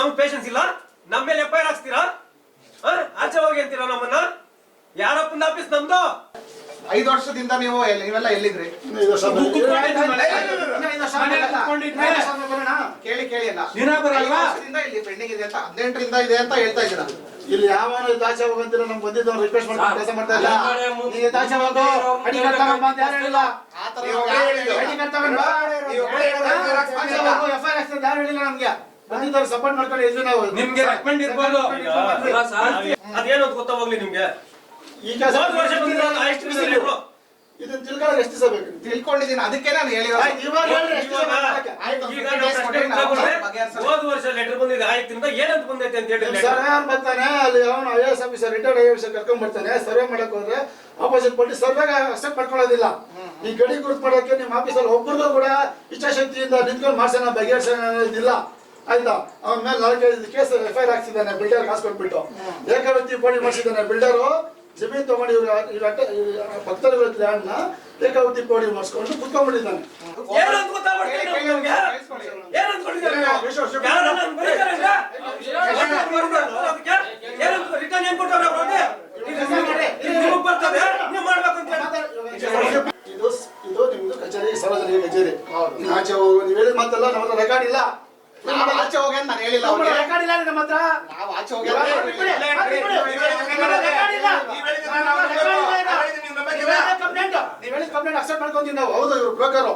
ನಮ್ಗೆ ಪೇಷನ್ಸ್ ಇಲ್ಲ. ನಮ್ಮ ಮೇಲೆ ಎಫ್ಐಆರ್ ಹಾಕ್ಸ್ತೀರಾ? ಆಚೆ ಹೋಗಿ ಅಂತೀರಾ ನಮ್ಮನ್ನ? ಯಾರಪ್ಪನ ಆಫೀಸ್ ನಮ್ದು? 5 ವರ್ಷದಿಂದ ನೀವೆಲ್ಲ ಎಲ್ಲಿದ್ರಿ? ಕೇಳಿ ಅಲ್ಲ ಇಲ್ಲಿ ಪೆಂಡಿಂಗ್ ಇದೆ ಅಂತ 18ರಿಂದ ಇದೆ ಅಂತ ಹೇಳ್ತಾ ಇದ್ದೀರಾ. ಇಲ್ಲಿ ಯಾವನು ದಾಚೆ ಹೋಗಂತಿಲ್ಲ. ನಮ್ಗೆ ಬಂದಿದ್ದವ್ರು ರಿಕ್ವೆಸ್ಟ್ ಮಾಡ್ಕೊಂಡು ಕೆಲಸ ಮಾಡ್ತಾ ಇಲ್ಲ. ನೀವು ದಾಚೆ ಹೋಗೋ ಅಡಿ ಕಟ್ಟಾಗಮ್ಮ ಅಂತ ಯಾರು ಹೇಳಿಲ್ಲ. ಅಡಿ ಕಟ್ಟಾಗಮ್ಮ ಎಫ್ಐಆರ್ ಹಾಕ್ತಾರೆ ಯಾರು ಹೇಳಿಲ್ಲ. ನಮ್ಗೆ ಬಂದಿದ್ದವ್ರು ಸಪೋರ್ಟ್ ಮಾಡ್ಕೊಂಡು ಇದ್ವಿ ನಾವು. ನಿಮ್ಗೆ ರೆಕಮೆಂಡ್ ಇರ್ಬೋದು. ಅದೇನು ಗೊತ್ತಾ ಹೋಗ್ಲಿ ನಿಮ್ಗೆ. ಈ ಕೆಲಸ ಇದನ್ನ ತಿಳ್ಕೊಳ್ಳೋಕೆ ಎಷ್ಟು ದಿವಸ ಬೇಕು? ತಿಳ್ಕೊಂಡಿದ್ದೀನಿ, ಅದಕ್ಕೆ ನಾನು ಹೇಳಿರೋದು. ಹೋದ ವರ್ಷ ಲೆಟರ್ ಬಂದಿದೆ ಆಯ್ತಿಂದ ಏನಂತ ಬಂದೈತೆ ಅಂತ ಹೇಳಿ ಸರ್ವೆ ಬರ್ತಾನೆ. ಅಲ್ಲಿ ಅವನು IAS ಆಫೀಸರ್ ರಿಟೈರ್ಡ್ IAS ಕರ್ಕೊಂಡ್ ಬರ್ತಾನೆ. ಸರ್ವೆ ಮಾಡಕ್ ಹೋದ್ರೆ ಆಪೋಸಿಟ್ ಪಾರ್ಟಿ ಸರ್ವೆಗೆ ಅಕ್ಸೆಪ್ಟ್ ಮಾಡ್ಕೊಳ್ಳೋದಿಲ್ಲ. ಈ ಗಡಿ ಗುರುತು ಮಾಡೋಕೆ ನಿಮ್ಮ ಆಫೀಸಲ್ಲಿ ಒಬ್ಬರಿಗೂ ಕೂಡ ಇಚ್ಛಾಶಕ್ತಿಯಿಂದ ನಿಂತ್ಕೊಂಡು ಮಾಡ್ಸೋಣ ಬಗೆಹರಿಸೋದಿಲ್ಲ. ಆಯ್ತಾ? ಅವನ ಮೇಲೆ 4-5 ಕೇಸ್ FIR ಹಾಕ್ಸಿದ್ದಾನೆ. ಬಿಲ್ಡರ್ ಕಾಸು ಕೊಟ್ಬಿಟ್ಟು ಏಕವ್ಯಕ್ತಿ ಪೋಡಿ ಮಾಡಿಸಿದ್ದಾನೆ. ಬಿಲ್ಡರು ಜಮೀನು ತಗೊಂಡು ಭಕ್ತರ ಲ್ಯಾಂಡ್ ನ ಏಕವ್ಯಕ್ತಿ ಪೋಡಿ ಮಾಡಿಸ್ಕೊಂಡು ಕುತ್ಕೊಂಡ್ಬಿಟ್ಟಿದ್ದಾನೆ. ಇದು ನಿಮ್ದು ಕಚೇರಿ, ಸಾರ್ವಜನಿಕ ಕಚೇರಿ. ಆಚೆ ಹೋಗು ನೀವು ಹೇಳಿದ ಮಾತಲ್ಲ. ನಮ್ಮ ಹತ್ರ ರೆಕಾರ್ಡ್ ಇಲ್ಲ. ಆಚೆ ಹೋಗಿ ಅಂತ ನಾನು ಹೇಳಿಲ್ಲ. ರೆಕಾರ್ಡ್ ಇಲ್ಲ ನಮ್ಮ ಹತ್ರ. ನಾವು ಆಚೆ ಹೋಗಿ ಕಂಪ್ಲೇಂಟ್ ಅಕ್ಸೆಪ್ಟ್ ಮಾಡ್ಕೊಂತೀವಿ ನಾವು. ಹೌದು, ಇವ್ರು ಬ್ರೋಕರ್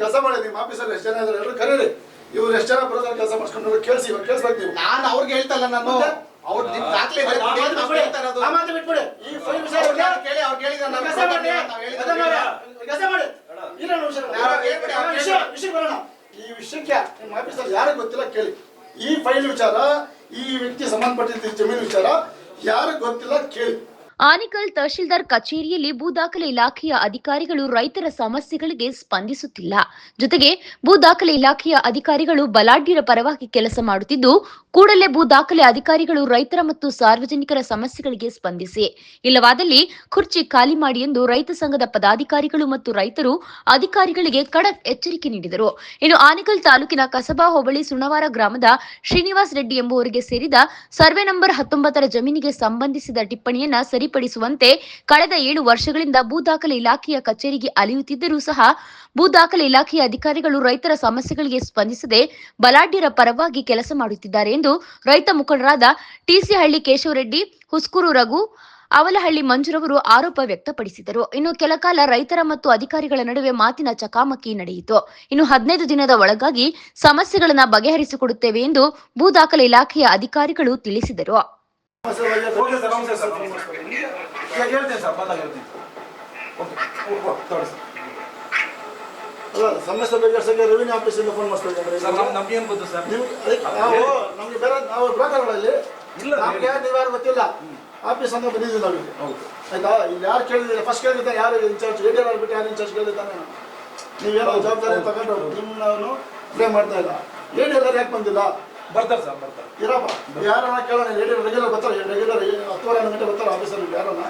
ಕೆಲಸ ಮಾಡಿ. ನಿಮ್ಮ ಆಫೀಸಲ್ಲಿ ಎಷ್ಟು ಜನ ಇದ್ದಾರೆ ಎಲ್ಲರೂ ಕರೀರಿ. ಇವ್ರು ಎಷ್ಟು ಜನ ಬ್ರೋಕರ್ ಕೆಲಸ ಮಾಡ್ಕೊಂಡು ಕೇಳಿಸಿ. ಇವಾಗ ಕೇಳಿಸ್ಬೇಕು ನೀವು. ನಾನು ಅವ್ರಿಗೆ ಹೇಳ್ತಲ್ಲ, ನಾನು ಅವ್ರು ನಿಮ್ ದಾಖಲೆ ಬಿಟ್ಬಿಡಿ. ಈ ಫೈಲ್ ವಿಷಯ ಕೇಳಿ ಅವ್ರು ಕೇಳಿದ ವಿಷಯ ಬರೋಣ. ಈ ವಿಷಯಕ್ಕೆ ನಿಮ್ಮ ಆಫೀಸಲ್ಲಿ ಯಾರಿಗೆ ಗೊತ್ತಿಲ್ಲ ಕೇಳಿ. ಈ ಫೈಲ್ ವಿಚಾರ, ಈ ವ್ಯಕ್ತಿ ಸಂಬಂಧಪಟ್ಟಿದ್ದ ಜಮೀನು ವಿಚಾರ ಯಾರಿಗೆ ಗೊತ್ತಿಲ್ಲ ಕೇಳಿ. ಆನೇಕಲ್ ತಹಶೀಲ್ದಾರ್ ಕಚೇರಿಯಲ್ಲಿ ಭೂ ದಾಖಲೆ ಇಲಾಖೆಯ ಅಧಿಕಾರಿಗಳು ರೈತರ ಸಮಸ್ಯೆಗಳಿಗೆ ಸ್ಪಂದಿಸುತ್ತಿಲ್ಲ. ಜೊತೆಗೆ ಭೂ ದಾಖಲೆ ಇಲಾಖೆಯ ಅಧಿಕಾರಿಗಳು ಬಲಾಢ್ಯರ ಪರವಾಗಿ ಕೆಲಸ ಮಾಡುತ್ತಿದ್ದು, ಕೂಡಲೇ ಭೂ ದಾಖಲೆ ಅಧಿಕಾರಿಗಳು ರೈತರ ಮತ್ತು ಸಾರ್ವಜನಿಕರ ಸಮಸ್ಯೆಗಳಿಗೆ ಸ್ಪಂದಿಸಿ, ಇಲ್ಲವಾದಲ್ಲಿ ಕುರ್ಚಿ ಖಾಲಿ ಮಾಡಿ ಎಂದು ರೈತ ಸಂಘದ ಪದಾಧಿಕಾರಿಗಳು ಮತ್ತು ರೈತರು ಅಧಿಕಾರಿಗಳಿಗೆ ಖಡಕ್ ಎಚ್ಚರಿಕೆ ನೀಡಿದರು. ಇನ್ನು ಆನೇಕಲ್ ತಾಲೂಕಿನ ಕಸಬಾ ಹೋಬಳಿ ಸುಣವಾರ ಗ್ರಾಮದ ಶ್ರೀನಿವಾಸ್ ರೆಡ್ಡಿ ಎಂಬುವರಿಗೆ ಸೇರಿದ ಸರ್ವೆ ನಂಬರ್ 19ರ ಜಮೀನಿಗೆ ಸಂಬಂಧಿಸಿದ ಟಿಪ್ಪಣಿಯನ್ನ ಸರಿಪಡಿಸುವಂತೆ ಕಳೆದ 7 ವರ್ಷಗಳಿಂದ ಭೂ ದಾಖಲೆ ಇಲಾಖೆಯ ಕಚೇರಿಗೆ ಅಲೆಯುತ್ತಿದ್ದರೂ ಸಹ ಭೂ ದಾಖಲೆ ಇಲಾಖೆಯ ಅಧಿಕಾರಿಗಳು ರೈತರ ಸಮಸ್ಯೆಗಳಿಗೆ ಸ್ಪಂದಿಸದೆ ಬಲಾಢ್ಯರ ಪರವಾಗಿ ಕೆಲಸ ಮಾಡುತ್ತಿದ್ದಾರೆ ಎಂದು ರೈತ ಮುಖಂಡರಾದ ಟಿಸಿ ಹಳ್ಳಿ ಕೇಶವರೆಡ್ಡಿ, ಹುಸ್ಕೂರು ರಘು, ಅವಲಹಳ್ಳಿ ಮಂಜುರವರು ಆರೋಪ ವ್ಯಕ್ತಪಡಿಸಿದರು. ಇನ್ನು ಕೆಲಕಾಲ ರೈತರ ಮತ್ತು ಅಧಿಕಾರಿಗಳ ನಡುವೆ ಮಾತಿನ ಚಕಾಮಕಿ ನಡೆಯಿತು. ಇನ್ನು 15 ದಿನದ ಒಳಗಾಗಿ ಸಮಸ್ಯೆಗಳನ್ನು ಬಗೆಹರಿಸಿಕೊಡುತ್ತೇವೆ ಎಂದು ಭೂ ದಾಖಲೆ ಇಲಾಖೆಯ ಅಧಿಕಾರಿಗಳು ತಿಳಿಸಿದರು. ಸಮಸ್ಯೆ ಬಗೆಹರಿಸಕ್ಕೆ ರೆವಿನ್ಯೂ ಆಫೀಸಿಂದ ಫೋನ್ ಮಾಡಿಸ್ಬೇಕು. ನಮ್ಗೆ ಬೇರೆ ನಾವು ಬ್ರೋಕರ್ಗಳಲ್ಲಿ ನಮ್ಗೆ ನೀವ್ಯಾರು ಗೊತ್ತಿಲ್ಲ. ಆಫೀಸ್ ಅಂತ ಬಂದಿದ್ದೀವಿ ನಾವಿಲ್ಲಿ. ಆಯ್ತಾ? ಇಲ್ಲಿ ಯಾರು ಕೇಳಿದ್ರೆ ಫಸ್ಟ್ ಕೇಳಿದ್ದಾನೆ ಯಾರು ಇನ್ಚಾರ್ಜ್, ADR ಬಿಟ್ಟು ಯಾರು ಇನ್ಚಾರ್ಜ್ ಕೇಳಿದ್ದಾನೆ. ನೀವೇನೋ ಜವಾಬ್ದಾರಿ ತಗೊಂಡು ನಿಮ್ಮನ್ನು ಪ್ಲೇ ಮಾಡ್ತಾ ಇಲ್ಲ. ADR ಯಾಕೆ ಬಂದಿಲ್ಲ? ಬರ್ತಾರೆ ಸರ್, ಬರ್ತಾರೆ. ಇರಪ್ಪ ಯಾರನ್ನ ಕೇಳೋಣ. ರೆಗ್ಯುಲರ್ ಬರ್ತಾರೆ. ರೆಗ್ಯುಲರ್ 10:30 ಗಂಟೆ ಬರ್ತಾರೆ ಆಫೀಸಲ್ಲಿ ಯಾರನ್ನ.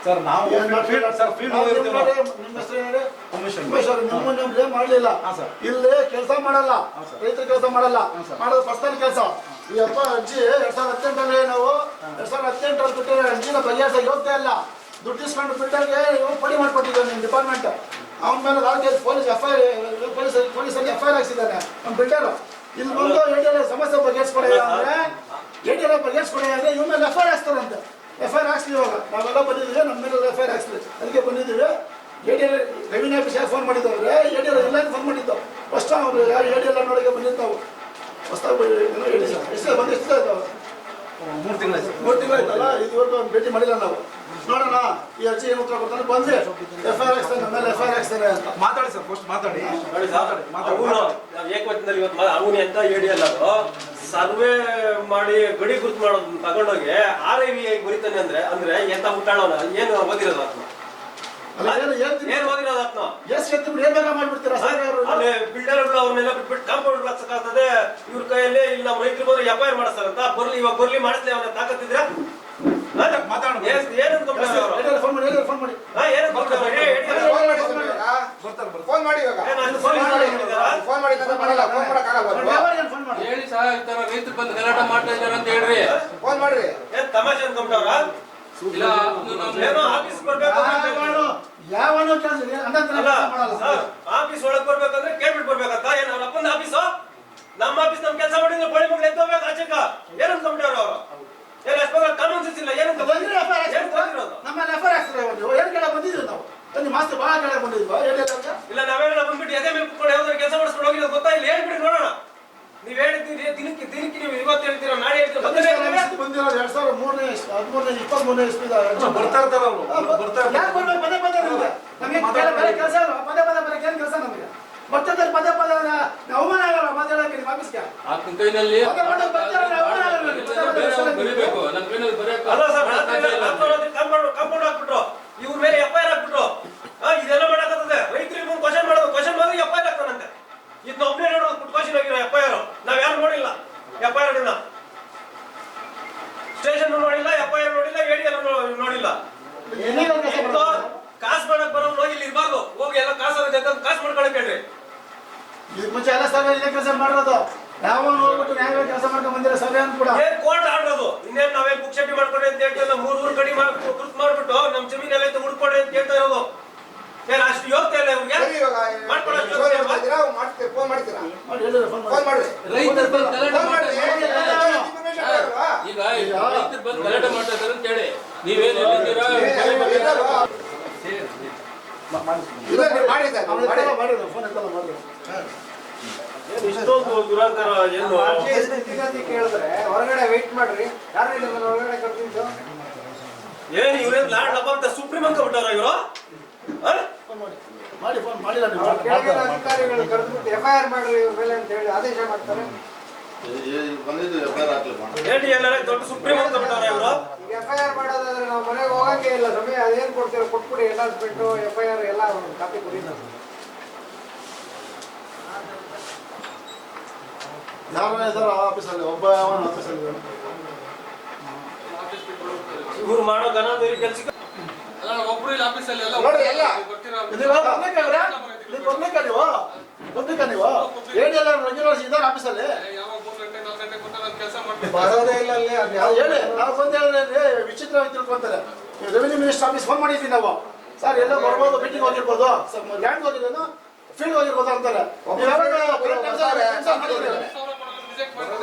ಸರ್ ನಾವು ನಿಮ್ಮ ಹೆಸರು ಏನಿದೆ? ಉಮೇಶ್ ಅವರು. ನಿಮ್ಮನ್ನು ಬ್ಲೇಮ್ ಮಾಡಲಿಲ್ಲ. ಇಲ್ಲಿ ಕೆಲಸ ಮಾಡಲ್ಲ, ರೈತರ ಕೆಲಸ ಮಾಡಲ್ಲ, ಮಾಡೋದು ಪರ್ಸನಲ್ ಕೆಲಸ. ಈ ಅಪ್ಪ ಅರ್ಜಿ 2018 ನಾವು 2018 ಕೊಟ್ಟಿರೋ ಅರ್ಜಿನ ಬಗೆಹರಿಸಕ್ಕೆ ಹೋಗ್ತಾ ಇಲ್ಲ. ದುಡ್ಡು ಇಸ್ಕೊಂಡು ಬಿಲ್ಡರ್ಗೆ ಪಡಿ ಮಾಡಿಕೊಟ್ಟಿದ್ದಾನೆ ನಿಮ್ಮ ಡಿಪಾರ್ಟ್ಮೆಂಟ್. ಅವನ ಮೇಲೆ 4 ಪೊಲೀಸಲ್ಲಿ FIR ಹಾಕ್ಸಿದ್ದಾನೆ ನಮ್ಮ ಬಿಲ್ಡರ್. ಇಲ್ಲಿ ಬಂದು ADR ಸಮಸ್ಯೆ ಬಗೆಹರಿಸ್ಕೊಡಿ ಅಂದ್ರೆ ADR ಬಗೆಹರಿಸ್ಕೊಡಿ ಅಂದ್ರೆ ಇವ್ರ ಮೇಲೆ FIR ಹಾಕ್ತಾರಂತೆ. FIR ಹಾಕ್ಸ್ಲಿ. ಇವಾಗ ನಾವೆಲ್ಲ ಬಂದಿದ್ದೀವಿ, ನಮ್ಮ ಮೇಲೆ FIR ಹಾಕ್ಸ್ಲಿ. ಅದಕ್ಕೆ ಬಂದಿದ್ದೀವಿ. ADR ರೆವಿನ್ಯೂ ಆಫೀಸ್ ಯಾರು ಫೋನ್ ಮಾಡಿದ್ದವ್ರೆ? ADR ಇಲ್ಲ ಫೋನ್ ಮಾಡಿದ್ದು. ಫಸ್ಟ್ ಅವ್ರು ಯಾರು ADR ನೋಡೋಕೆ ಬಂದಿದ್ದಾವೆ. ಹೊಸದಾಗಿ ಎಷ್ಟು ಬಂದು ಎಷ್ಟು ಆಯ್ತು? 3 ತಿಂಗಳು. 3 ತಿಂಗಳಾಯ್ತಲ್ಲ. ಇದುವರೆಗೂ ಭೇಟಿ ಮಾಡಿಲ್ಲ ನಾವು. ನೋಡೋಣ ಈ ಅರ್ಜಿ ಏನು ಉತ್ತರ ಕೊಡ್ತಾನೆ. ಬಂದ್ರೆ FIR ಹಾಕ್ಸ್ತಾನೆ, ನಮ್ಮ ಮೇಲೆ FIR ಹಾಕ್ಸ್ತಾನೆ ಅಂತ ಮಾತಾಡಿ ಸರ್. ಫಸ್ಟ್ ಮಾತಾಡಿ. ಏಕವಚನದಲ್ಲಿ ಇವತ್ತು ಅವನಿ ಅಂತ ADR ಸರ್ವೆ ಮಾಡಿ ಗಡಿ ಗುರುತು ಮಾಡೋದು ತಗೊಂಡೋಗಿ RIVI ಬರೀತಾನೆ ಅಂದ್ರೆ ಎಂತ ಮುಟ್ಟಾಳವನ ಏನು ಓದಿರೋದು ಆತ್ಮ? ಏನ್ ಓದಿರೋದು ಆತ್ಮ? ಬಿಲ್ಡರ್ಗಳು ಅವ್ರನ್ನೆಲ್ಲ ಬಿಟ್ಬಿಟ್ಟು ಕಾಂಪೌಂಡ್ ಹಾಕ್ಸಕ್ಕಾಗ್ತದೆ ಇವ್ರ ಕೈಯಲ್ಲಿ. ಇಲ್ಲಿ ನಮ್ಮ ರೈತರು ಬಂದ್ರೆ FIR ಮಾಡಿಸ್ತಾರಂತ. ಬರ್ಲಿ ಇವಾಗ ಬರ್ಲಿ ಮಾಡಿಸ್ಲಿ. ಅವನ ತಾಕತ್ತಿದ್ರೆ ಮಾತಾಡೋಣ. ಫೋನ್ ಮಾಡಿ ಇವಾಗ ಫೋನ್ ಮಾಡಿ ಮಾಡಲ್ಲ ಫೋನ್ ಮಾಡಕ್ಕಾಗಲ್ಲ ಫೋನ್ ಮಾಡಿ ಹೇಳಿ ಸಹ ಈ ತರ ರೈತರು ಬಂದು ಗಲಾಟೆ ಮಾಡ್ತಾ ಇದ್ದಾರೆ ಅಂತ ಹೇಳ್ರಿ. ಫೋನ್ ಮಾಡ್ರಿ ಏನ್ ತಮಾಷೆ ಅನ್ಕೊಂಡವ್ರ ಇಲ್ಲ ಏನೋ ಆಫೀಸ್ ಬರ್ಬೇಕು ಯಾವನು ಕೆಲಸ ಅಲ್ಲ ಸರ್, ಆಫೀಸ್ ಒಳಗ್ ಬರ್ಬೇಕಂದ್ರೆ ಕೇಳ್ಬಿಟ್ಟು ಬರ್ಬೇಕಂತ ಏನ್ ಅವ್ರ ಅಪ್ಪನ ಆಫೀಸು ನಮ್ಮ ಆಫೀಸ್ ನಮ್ ಕೆಲಸ ಮಾಡಿದ್ರೆ ಬಳಿ ಮಗಳು ಎದ್ದೋಗ್ಬೇಕು ಆಚೆಕ ಏನ್ ಅನ್ಕೊಂಡ್ರು ಅವ್ರು ಏನ್ ಅಷ್ಟು ಕಾನೂನು ಸೆನ್ಸ್ ಇಲ್ಲ ಏನಂತ ನಮ್ಮಲ್ಲಿ ಎಫ್ ಐ ಆರ್ ಹಾಕ್ತಾರೆ ನೀವು ಏನ್ ಕೆಳಗೆ ಬಂದಿದ್ದೀವಿ ನಾವು ಬನ್ನಿ ಮಾಸ್ಟರ್ ಭಾಳ ಕೆಳಗೆ ಬಂದಿದ್ವಾ ಇಲ್ಲ ನಾವೆಲ್ಲ ಬಂದ್ಬಿಟ್ಟು ಎದೆ ಮೇಲೆ ಕುತ್ಕೊಂಡು ಯಾವ್ದಾದ್ರು ಕೆಲಸ ಮಾಡಿಸ್ಕೊಂಡು ಹೋಗಿರೋದು ಗೊತ್ತಾಗಿಲ್ಲ ಹೇಳ್ಬಿಡಿ ನೋಡೋಣ ನೀವ್ ಹೇಳಿದ್ದೀರಿ ದಿನಕ್ಕೆ ನೀವು ಇವತ್ತು ಹೇಳ್ತೀರಾ ನಾಳೆ ಹೇಳ್ತೀರಾ ಬಂದಿರೋದು 2013ನೇ 23ನೇ ಇಸ್ವಿದ ಬರ್ತಾ ಇರ್ತಾರ ಅವ್ರು ಬರ್ತಾ ಯಾಕೆ ಬರ್ಬೇಕು ಪದೇ ಪದೇ ನಮ್ಗೆ ನಮಗೆ ಬೇರೆ ಕೆಲಸ ಇಲ್ಲ ಪದೇ ಪದೇ ಬರಕ್ಕೆ ಏನು ಕೆಲಸ ನಮಗೆ ಬರ್ತದೆ ಪದೇ ಪದೇ ಅವಮಾನ ಆಗಲ್ಲ ಮಾತಾಡಕ್ಕೆ ನಿಮ್ಮ ಆಫೀಸ್ಗೆ ಆತನ ಕೈನಲ್ಲಿ ಪದೇ ಪದೇ ಬರ್ತಾರೆ ಅವಮಾನ ಆಗಲ್ಲ ಬರೀಬೇಕು ನನ್ನ ಕೈನಲ್ಲಿ ಬರೆಯಕ್ಕೆ ಅಲ್ಲ ಸರ್ ಕಾಂಪೌಂಡ್ ಹಾಕ್ಬಿಟ್ರು ಇವ್ರ ಮೇಲೆ ಎಫ್ ಐ ಆರ್ ಹಾಕ್ಬಿಟ್ರು ಇದೆಲ್ಲ ಮಾಡಕತ್ತದೆ ರೈತರಿಗೆ ಮುಂದೆ ಕ್ವಶನ್ ಮಾಡೋದು ಕ್ವಶನ್ ಮಾಡಿದ್ರೆ ಎಫ್ ಐ ಆರ್ ಹಾಕ್ತಾನಂತೆ ಇದನ್ನ ಒಬ್ಬನೇ ನೋಡೋದು ಪುಟ್ ಕ್ವಶನ್ ಆಗಿರೋ ಎಫ್ ಐ ಆರ್ ನಾವ್ ಯಾರು ನೋಡಿಲ್ಲ ಎಫ್ ಐ ಆರ್ ಸ್ಟೇಷನ್ ನೋಡಿಲ್ಲ ಎಫ್ ಐ ಆರ್ ನೋಡಿಲ್ಲ ADL ನೋಡಿಲ್ಲ ಕಾಸು ಮಾಡಕ್ ಬರೋ ಹೋಗಿ ಇಲ್ಲಿ ಇರ್ಬಾರ್ದು ಹೋಗಿ ಎಲ್ಲ ಕಾಸು ಕಾಸು ಮಾಡ್ಕೊಳಕ್ ಹೇಳ್ರಿ ಇದಕ್ಕೆ ಮುಂಚೆ ಎಲ್ಲ ಸಭೆ ಇದೇ ಕೆಲಸ ಮಾಡಿರೋದು ಯಾವ ಹೋಗ್ಬಿಟ್ಟು ನ್ಯಾಯ ಕೆಲಸ ಮಾಡ್ಕೊಂಡು ಬಂದಿರೋ ಸಭೆ ಅಂತ ಕೂಡ ಏನ್ ಕೋರ್ಟ್ ಆಡೋದು ಇನ್ನೇನ್ ನಾವೇನ್ ಬುಕ್ ಶೆಟ್ಟಿ ಮಾಡ್ಕೊಡಿ ಅಂತ ಹೇಳ್ತಿಲ್ಲ ಮೂರ್ ಕಡಿ ಗುರುತು ಮಾಡ್ಬಿಟ್ಟು ನಮ್ ಜಮೀನೆಲ್ಲ ಐತೆ ಹುಡ್ಕೊಡಿ ಅಂತ ಹೇಳ್ತಾ ಇರೋದು ಏನ್ ಅಷ್ಟು ಯೋಗ್ಯತೆ ಇಲ್ಲ ಇವ್ರಿಗೆ ಮಾಡ್ತೀರಾ ಫೋನ್ ಮಾಡ್ತೀರಾ ಮಾಡಿ ಹೇಳಿದ್ರೆ ಫೋನ್ ಮಾಡಿ ರೈತರು ಬಂದು ಗಲಾಟೆ ಫೋನ್ ಮಾಡ್ತಾ ಮಾಡಿ ಇದ್ದಾರೆ. ಈಗ ರೈತರು ಬಂದು ಗಲಾಟೆ ಮಾಡ್ತಾ ಇದ್ದಾರೆ ಅಂತ ಹೇಳಿ ನೀವೇನ್ ಹೇಳಿದ್ದೀರಾ ಮಾಡಿದ್ರು ಫೋನ್ ಎತ್ತಲ್ಲ ಮಾಡಿದ್ರು ಇಷ್ಟೊಂದು ದುರಂಕಾರ ಏನು ಕೇಳಿದ್ರೆ ಹೊರಗಡೆ ವೇಟ್ ಮಾಡ್ರಿ ಯಾರು ಹೊರಗಡೆ ಕರ್ತಿದ್ದು ಏನ್ ಇವ್ರೇನ್ ಲಾಡ್ ಲಬ ಅಂತ ಸುಪ್ರೀಂ ಅಂತ ಬಿಟ್ಟಾರ ಇವರು ಫೋನ್ ಮಾಡಿ ಫೋನ್ ಮಾಡಿಲ್ಲ ನೀವು ಕೆಳಗಿನ ಅಧಿಕಾರಿಗಳು ಕರೆದ್ಬಿಟ್ಟು FIR ಮಾಡ್ರಿ ಇವ್ರ ಮೇಲೆ ಅಂತ ಹೇಳಿ ಆದೇಶ ಮಾಡ್ತಾರೆ ADL ದೊಡ್ಡ ಸುಪ್ರೀಂ ಅಂತ ಬಿಟ್ಟಾರ ಇವರು ಈಗ FIR ಮಾಡೋದಾದ್ರೆ ನಾವು ಮನೆಗೆ ಹೋಗಂಗೆ ಇಲ್ಲ ಸಮಯ ಅದೇನ್ ಕೊಡ್ತೀರೋ ಕೊಟ್ಬಿಡಿ ಅನೌನ್ಸ್ಮೆಂಟ್ FIR ಎಲ್ಲ ಒಂದು ಕಾಪಿ ಕೊಡಿ ಯಾರು ಇದಾರ ಆಫೀಸಲ್ಲಿ ಒಬ್ಬ ಆಫೀಸಲ್ಲಿ ಇವ್ರು ಮಾಡೋ ಗನಾದೇವಿ ಕೆಲ್ಸಕ್ಕೆ ಒಬ್ರು ಇಲ್ಲಿ ಆಫೀಸಲ್ಲಿ ಎಲ್ಲ ನೋಡಿ ಎಲ್ಲ ಬರ್ತೀರಾ ಬರ್ಬೇಕಾ ನೀವು ADL ರೆಗ್ಯುಲರ್ಸ್ ಇದ್ದಾರೆ ಆಫೀಸಲ್ಲಿ ಯಾವಾಗ 3 ಗಂಟೆ 4 ಗಂಟೆ ಕೊಟ್ಟು ನಾನು ಕೆಲಸ ಮಾಡ್ತೀನಿ ಬರೋದೇ ಇಲ್ಲ ಅಲ್ಲಿ ಅದು ಹೇಳಿ ನಾವು ಬಂದು ಹೇಳಿದ್ರೆ ವಿಚಿತ್ರವಾಗಿ ತಿಳ್ಕೊಂತಾರೆ ರೆವಿನ್ಯೂ ಮಿನಿಸ್ಟರ್ ಆಫೀಸ್ ಫೋನ್ ಮಾಡಿದ್ವಿ ನಾವು ಸರ್ ಎಲ್ಲ ಬರ್ಬೋದು ಮೀಟಿಂಗ್ ಹೋಗಿರ್ಬೋದು ಲ್ಯಾಂಡ್ ಹೋಗಿರೋದು ಫೀಲ್ಡ್ ಹೋಗಿರ್ಬೋದು ಅಂತಾರೆ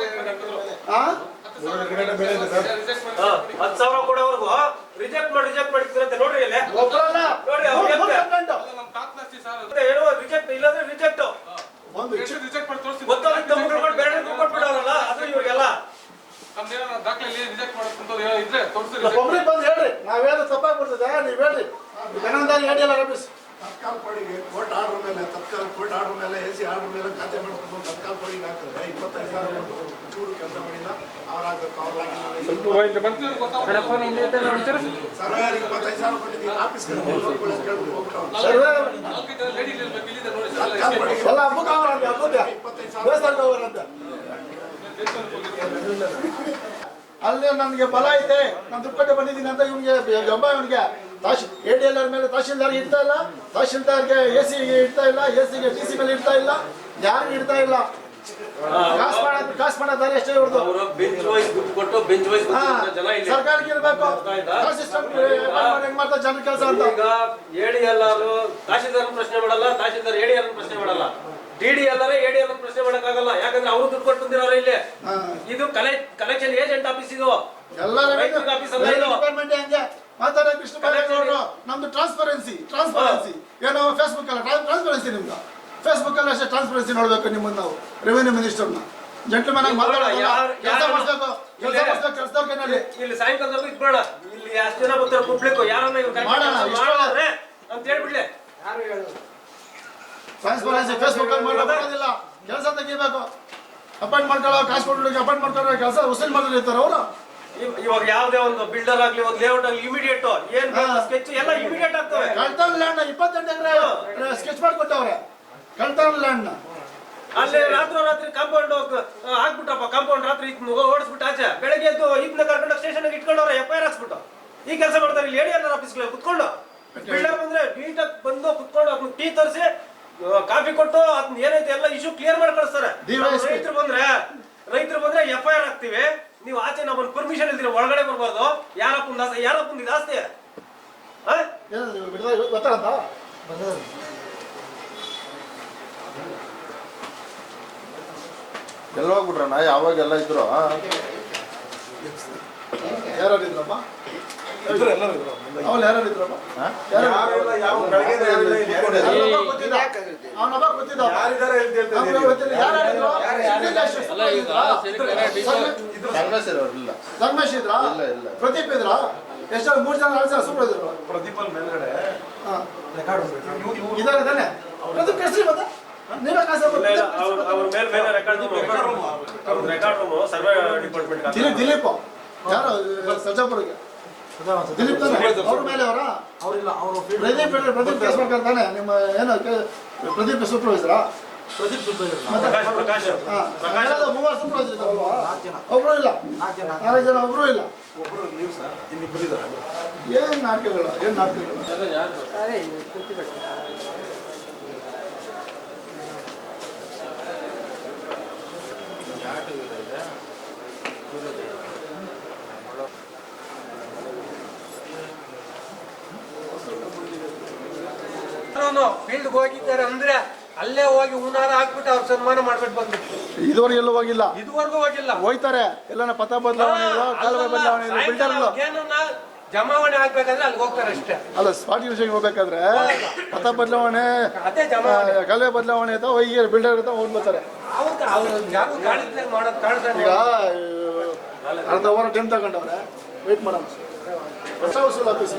ಹತ್ತು ಸಾವಿರ ಕೊಡೋವರೆಗೂ ರಿಜೆಕ್ಟ್ ಮಾಡಿದ್ರೆ ನೋಡ್ರಿ ಇಲ್ಲಿ ಒಬ್ಬರಲ್ಲ ನೋಡ್ರಿ ಅವ್ರಿಗೆ ನಮ್ಮ ತಾತ್ನಾಸ್ತಿ ಸರ್ ಏನೋ ರಿಜೆಕ್ಟ್ ಇಲ್ಲಾಂದ್ರೆ ರಿಜೆಕ್ಟ್ ಒಂದು ರಿಜೆಕ್ಟ್ ಮಾಡಿ ತೋರಿಸಿ ಗೊತ್ತಾಗುತ್ತೆ ಮುಗ್ಕೊಂಡು ಬೇರೆ ಕೊಟ್ಬಿಡೋರಲ್ಲ ಅದು ಇವ್ರಿಗೆಲ್ಲ ನಮ್ದೇನೋ ದಾಖಲೆಯಲ್ಲಿ ರಿಜೆಕ್ಟ್ ಮಾಡೋದು ಇದ್ರೆ ತೋರಿಸಿ ಒಬ್ರಿಗೆ ಬಂದು ಹೇಳ್ರಿ ನಾವೇನು ತಪ್ಪಾಗ್ಬಿಡ್ತದೆ ನೀವು ಹೇಳ್ರಿ ಗಣಂದಾರಿ ADL ಆಫೀಸ್ ತತ್ಕಾಲ್ ಕೊಡಿಗೆ ಕೋರ್ಟ್ ಆರ್ಡರ್ ಮೇಲೆ ತತ್ಕಾಲ್ ಕೋರ್ಟ್ ಆರ್ಡರ್ ಮೇಲೆ AC ಆರ್ಡರ್ ಮೇಲೆ ಖಾತೆ ಮಾಡ್ಕೊಂಡು ತತ್ಕಾಲ್ ಕೊಡಿಗೆ ಹಾಕಿದ್ರೆ 25,000 ಚೂರು ಕೆಲಸ ಮಾಡಿಲ್ಲ ಅವ್ರಾಗಬೇಕು ಸರ್ವೇರ್ 25,000 ಕೊಟ್ಟಿದ್ದೀವಿ ಆಫೀಸ್ಗೆ ಎಲ್ಲ ಹಬ್ಬಕ್ಕೆ ಅವರಂತೆ ಹಬ್ಬಕ್ಕೆ ದೇವಸ್ಥಾನಕ್ಕೆ ಹೋಗೋರಂತೆ ಅಲ್ಲೇ ನನಗೆ ಬಲ ಐತೆ ನಾನು ದುಡ್ಡು ಕೊಟ್ಟೆ ಬಂದಿದ್ದೀನಿ ಅಂತ ಇವನಿಗೆ ಜಂಬ ಇವನಿಗೆ ADL ಮೇಲೆ ತಹಶೀಲ್ದಾರ್ಗೆ ಇಡ್ತಾ ಇಲ್ಲ ತಹಶೀಲ್ದಾರ್ಗೆ AC ಗೆ ಇಡ್ತಾ ಇಲ್ಲ AC ಗೆ TC ಮೇಲೆ ಇಡ್ತಾ ಇಲ್ಲ ಯಾರಿಗೂ ಇಡ್ತಾ ಇಲ್ಲ ಕಾಸು ಮಾಡೋದಾರೆ ಅಷ್ಟೇ ಇವ್ರದ್ದು ಅವರು ಬೆಂಚ್ ವೈಸ್ ದುಡ್ಡು ಕೊಟ್ಟು ಬೆಂಚ್ ವೈಸ್ ಜನ ಇಲ್ಲಿ ಸರ್ಕಾರಕ್ಕೆ ಇರಬೇಕು ಸಿಸ್ಟಮ್ ಹೆಂಗ್ ಮಾಡ್ತಾರೆ ಜನರ ಕೆಲಸ ಅಂತ ಈಗ ADL ತಹಶೀಲ್ದಾರ್ ಪ್ರಶ್ನೆ ಮಾಡಲ್ಲ ತಹಶೀಲ್ದಾರ್ ADL ಪ್ರಶ್ನೆ ಮಾಡಲ್ಲ DDL ADL ಪ್ರಶ್ನೆ ಮಾಡಕ್ಕಾಗಲ್ಲ ಯಾಕಂದ್ರೆ ಅವರು ದುಡ್ಡು ಕೊಟ್ಟು ಬಂದಿರೋರು ಇಲ್ಲಿ ಇದು ಕಲೆಕ್ಷನ್ ಏಜೆಂಟ್ ಆಫೀಸ್ ಇದು ಎಲ್ಲ ಡಿಪಾರ್ಟ್ಮೆಂಟ್ ಹಂಗೆ ಮಾತಾಡೋ ಕೃಷ್ಣ ಬೈರೇಗೌಡರು ನಮ್ದು ಟ್ರಾನ್ಸ್ಪರೆನ್ಸಿ ಏನೋ ಫೇಸ್ಬುಕ್ ಅಲ್ಲ ಟ್ರಾನ್ಸ್ಪರೆನ್ಸಿ ನಿಮ್ದು ಫೇಸ್ಬುಕ್ ಅಲ್ಲಿ ಅಷ್ಟೇ ಟ್ರಾನ್ಸ್ಪರೆನ್ಸಿ ನೋಡ್ಬೇಕು ನಿಮ್ಮನ್ನ ನಾವು ರೆವಿನ್ಯೂ ಮಿನಿಸ್ಟರ್ನ ಜೆಂಟ್ಲ್ಮನ್ ಆಗಿ ಮಾತಾಡೋದು ಕೆಲಸ ಮಾಡಿಸ್ಬೇಕು ಕೆಲಸದವ್ರ ಕೈನಲ್ಲಿ ಇಲ್ಲಿ ಸಾಯಂಕಾಲದವರೆಗೂ ಇಟ್ಕೊಳ್ಳ ಇಲ್ಲಿ ಅಷ್ಟು ಜನ ಬರ್ತಾರೆ ಪಬ್ಲಿಕ್ ಯಾರನ್ನ ಮಾಡಿದ್ರೆ ಅಂತ ಹೇಳ್ಬಿಡ್ಲೆ ಯಾರು ಹೇಳೋದು ಟ್ರಾನ್ಸ್ಪರೆನ್ಸಿ ಫೇಸ್ಬುಕ್ ಅಲ್ಲಿ ಮಾಡೋದಿಲ್ಲ ಕೆಲಸ ತೆಗಿಬೇಕು ಅಪಾಯಿಂಟ್ ಮಾಡ್ಕೊಳ್ಳೋ ಕಾಸು ಕೊಟ್ಟು ಅಪಾಯಿಂಟ್ ಮಾಡ್ಕೊಳ್ಳೋ ಕೆಲಸ ವಸೂಲಿ ಮಾಡಿರ್ತಾರೆ ಅವರು ಇವಾಗ ಯಾವ್ದೇ ಒಂದು ಬಿಲ್ಡರ್ ಆಗ್ಲಿ ಒಂದು ಲೇಔಟ್ ಆಗ್ಲಿ ಇಮಿಡಿಯೇಟ್ ಏನ್ ಸ್ಕೆಚ್ ಎಲ್ಲ ಇಮಿಡಿಯೇಟ್ ಆಗ್ತವೆ ಕಳ್ತನ ಲ್ಯಾಂಡ್ 28 ಎಕರೆ ಸ್ಕೆಚ್ ಮಾಡ್ಕೊಟ್ಟವ್ರೆ ಕಳ್ತನ ಲ್ಯಾಂಡ್ ಅಲ್ಲಿ ರಾತ್ರಿ ಕಾಂಪೌಂಡ್ ಹಾಕ್ಬಿಟ್ಟಪ್ಪ ಕಾಂಪೌಂಡ್ ರಾತ್ರಿ ಓಡಿಸ್ಬಿಟ್ಟು ಆಚೆ ಬೆಳಗ್ಗೆ ಎದ್ದು ಇದನ್ನ ಕರ್ಕೊಂಡು ಸ್ಟೇಷನ್ ಇಟ್ಕೊಂಡವ್ರೆ FIR ಹಾಕ್ಸ್ಬಿಟ್ಟು ಈ ಕೆಲಸ ಮಾಡ್ತಾರೆ ಇಲ್ಲಿ ADL ಆಫೀಸ್ಗಳು ಕುತ್ಕೊಂಡು ಬಿಲ್ಡರ್ ಬಂದ್ರೆ ನೀಟಾಗಿ ಬಂದು ಕುತ್ಕೊಂಡು ಟೀ ತರಿಸಿ ಕಾಫಿ ಕೊಟ್ಟು ಅದನ್ನ ಏನೈತೆ ಎಲ್ಲ ಇಶ್ಯೂ ಕ್ಲಿಯರ್ ಮಾಡಿ ಕಳಿಸ್ತಾರೆ. DYSP. ರೈತರು ಬಂದ್ರೆ FIR ಹಾಕ್ತಿವಿ. ನೀವು ಆಚೆ ನಮ್ಮನ್ನ ಪರ್ಮಿಷನ್ ಇಲ್ದಿರ ಒಳಗಡೆ ಬರ್ಬಾರ್ದು. ಯಾರಪ್ಪಂದು ಆಸ್ತಿ ಗೊತ್ತಾಗಂತ ಎಲ್ಲ ಹೋಗ್ಬಿಟ್ರಣ್ಣ ಯಾವಾಗೆಲ್ಲ ಇದ್ರು ಯಾರಿದ್ರಪ್ಪ ಅವ್ರು ಯಾರು ಇದ್ರಪ್ಪ ಅವನೊಬ್ಬ ಗೊತ್ತಿದ್ದ ಅಲ್ಲ ಈಗ ಸಂಘರ್ಷ ಇಲ್ಲ ಧರ್ಮೇಶ್ ಇದ್ರ ಇಲ್ಲ. ಪ್ರದೀಪ್ ಇದ್ರ ಎಷ್ಟು 3 ಜನ 4 ಜನ ಸುಮ್ಮನೆ ಇದ್ರು. ಪ್ರದೀಪಲ್ ಮೇಲ್ಗಡೆ ಇದಾರೆ ತಾನೆ ಪ್ರದೀಪ್ ಕಳಿಸ್ರಿ ಮತ್ತೆ ನೀವೇ ಕಾಸು ಅವ್ರ ಮೇಲೆ record room survey department Dilip ಯಾರು ಸರ್ಜಾಪುರಿಗೆ ದಿಲೀಪ್ ತಾನೆ ಅವ್ರ ಮೇಲೆ ಅವರ ಅವರಿಲ್ಲ ಅವರು ಪ್ರದೀಪ್ ಕೇಸ್ ಮಾಡ್ತಾರೆ ತಾನೆ ನಿಮ್ಮ ಏನು ಪ್ರದೀಪ್ ಸೂಪರ್ವೈಸರಾ ಪ್ರಕಾಶ್ ಮೂವರು ಸೂಪರ್ವೈಸರ್ ಇದ್ದಾರಲ್ವಾ ಒಬ್ರು ಇಲ್ಲ 4 ಜನ ಒಬ್ರು ಇಲ್ಲ ಒಬ್ಬರು ನೀವು ಸರ್ ಇನ್ನಿಬ್ಬರು ಇದ್ದಾರೆ ಏನ್ ನಾಟಕಗಳು ಫೀಲ್ಡ್ ಹೋಗಿದ್ದಾರೆ ಅಂದ್ರೆ ಅಲ್ಲೇ ಹೋಗಿ ಹೂನಾರ ಹಾಕ್ಬಿಟ್ಟು ಅವ್ರ ಸನ್ಮಾನ ಮಾಡ್ಬಿಟ್ಟು ಬಂದ್ಬಿಟ್ಟು ಇದುವರೆಗೆ ಎಲ್ಲೂ ಹೋಗಿಲ್ಲ ಇದುವರೆಗೂ ಹೋಗಿಲ್ಲ. ಹೋಯ್ತಾರೆ ಎಲ್ಲನ ಪಥ ಬದಲಾವಣೆ ಕಾಲುವೆ ಬದಲಾವಣೆ ಬಿಲ್ಡರ್ಗಳು ಏನನ್ನ ಜಮಾವಣೆ ಆಗ್ಬೇಕಾದ್ರೆ ಅಲ್ಲಿ ಹೋಗ್ತಾರೆ ಅಷ್ಟೇ. ಅಲ್ಲ ಸ್ಪಾಟ್ ಯೂಸಿಂಗ್ ಹೋಗ್ಬೇಕಾದ್ರೆ ಪಥ ಬದಲಾವಣೆ ಅದೇ ಜಮಾವಣೆ ಕಾಲುವೆ ಬದಲಾವಣೆ ಅಂತ ಹೋಗಿ ಬಿಲ್ಡರ್ ಅಂತ ಹೋಗ್ಬಿಡ್ತಾರೆ. ಅವ್ರು ಯಾರು ಕಾಣಿಸ್ದಾಗ ಮಾಡೋದು ಕಾಣಿಸ್ತಾರೆ. ಈಗ ಅರ್ಧ ಅವರ್ ಟೈಮ್ ತಗೊಂಡವ್ರೆ ವೇಟ್ ಮಾಡೋಣ ಹೊಸ ವಸೂಲ್ ಆಫೀಸ್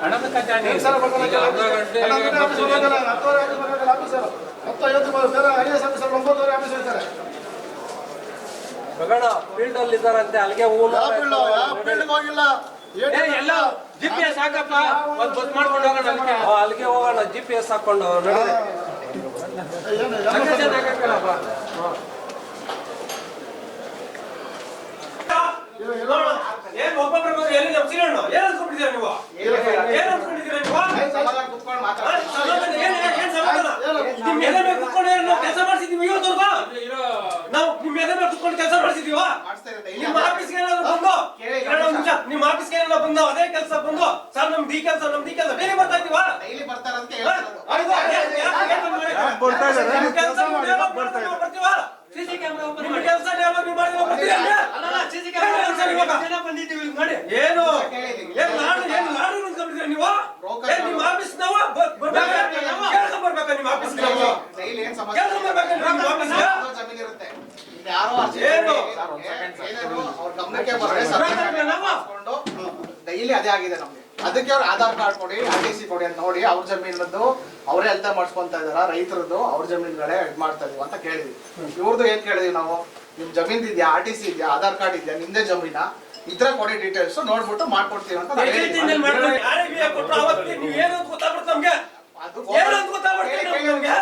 ಹಣದ ಖಜಾನೆ ಫೀಲ್ಡ್ ಅಲ್ಲಿ ಇದ್ದಾರಂತೆ ಅಲ್ಲಿಗೆ ಹೋಗಿಲ್ಲ. GPS ಹಾಕಪ್ಪ ಒಂದ್ ಬಸ್ ಮಾಡ್ಕೊಂಡು ಹೋಗೋಣ ಅಲ್ಲಿಗೆ ಹೋಗೋಣ. GPS ಹಾಕೊಂಡು ಏನ್ ಒಬ್ಬೊಬ್ಬರ ಬಗ್ಗೆ ಎಲ್ಲಿ ನಮ್ಮ ಸಿರಣ್ಣ ಏನ್ ಅನ್ಕೊಂಡಿದ್ದೀರಾ ನೀವು? ಏನ್ ಅನ್ಕೊಂಡಿದ್ದೀರಾ ನೀವು? ಏನ್ ಸಮಾಧಾನ? ನಿಮ್ ಎದೆ ಮೇಲೆ ಕುತ್ಕೊಂಡು ನಾವು ಕೆಲಸ ಮಾಡ್ಸಿದೀವಿ ಇವತ್ತವರೆಗೂ? ನಾವು ನಿಮ್ ಎದೆ ಮೇಲೆ ಕುತ್ಕೊಂಡು ಕೆಲಸ ಮಾಡ್ಸಿದೀವ? ನಿಮ್ಮ ಆಫೀಸ್ಗೆ ಏನಾದ್ರು ಬಂದು ಎರಡು ನಿಮಿಷ ನಿಮ್ಮ ಆಫೀಸ್ಗೆ ಏನಾದ್ರು ಬಂದು ಅದೇ ಕೆಲಸ ಬಂದು ಸರ್ ನಮ್ದು ಈ ಕೆಲಸ ಡೈಲಿ ಬರ್ತಾ ಇದ್ದೀವ? ಸಿಸಿ ಕ್ಯಾಮೆರಾ ಓಪನ್ ನಿಮ್ಮ ಮಾಡಿ. ಕೆಲಸ ನೀವು ಮಾಡಿದ್ರೆ ಬರ್ತೀರಾ? ಸಿಸಿ ಕ್ಯಾಮೆರಾ ಜನ ಬಂದಿದ್ದೀವಿ ಮಾಡಿ. ಏನು ನಾಡು ನಿಂತ್ಕೊಂಡಿದ್ದೀರಾ ನೀವು? ಏನ್ ನಿಮ್ಮ ಆಫೀಸ್ ನಾವು ಕೆಲಸ ಬರ್ಬೇಕಾ ನಿಮ್ಮ ಆಫೀಸ್ ಕೆಲಸ ಬರ್ಬೇಕಾ ನಿಮ್ಮ ಆಫೀಸ್ ಏನು ಡೈಲಿ ಅದೇ ಆಗಿದೆ ನಮ್ಗೆ. ಅದಕ್ಕೆ ಅವ್ರ ಆಧಾರ್ ಕಾರ್ಡ್ ಕೊಡಿ RTC ಕೊಡಿ ಅಂತ ನೋಡಿ ಅವ್ರ ಜಮೀನದ್ದು ಅವರೇ ಅಲ್ದ ಮಾಡಿಸ್ಕೊಂತ ಇದಾರ. ರೈತರದ್ದು ಅವ್ರ ಜಮೀನುಗಳೇ ಇದ್ ಮಾಡ್ತಾ ಇದೀವಿ ಅಂತ ಕೇಳಿದ್ವಿ. ಇವ್ರದ್ದು ಏನ್ ಕೇಳಿದ್ವಿ ನಾವು, ನಿಮ್ ಜಮೀನ್ ಇದೆಯಾ, RTC ಇದೆಯಾ, ಆಧಾರ್ ಕಾರ್ಡ್ ಇದೆಯಾ, ನಿಮ್ದೇ ಜಮೀನ ಇದ್ರ ಕೊಡಿ ಡೀಟೇಲ್ಸ್ ನೋಡ್ಬಿಟ್ಟು ಮಾಡ್ಕೊಡ್ತೀವಿ ಅಂತ ನಾವ್ ಹೇಳಿದ್ವಿ. ನೀವು ಏನು ಅಂತ ಗೊತ್ತಾಗ್ಬಿಡುತ್ತೆ ನಮ್ಗೆ. ಏನು ಅಂತ ಗೊತ್ತಾಗ್ಬಿಡುತ್ತೆ ನಮ್ಗೆ.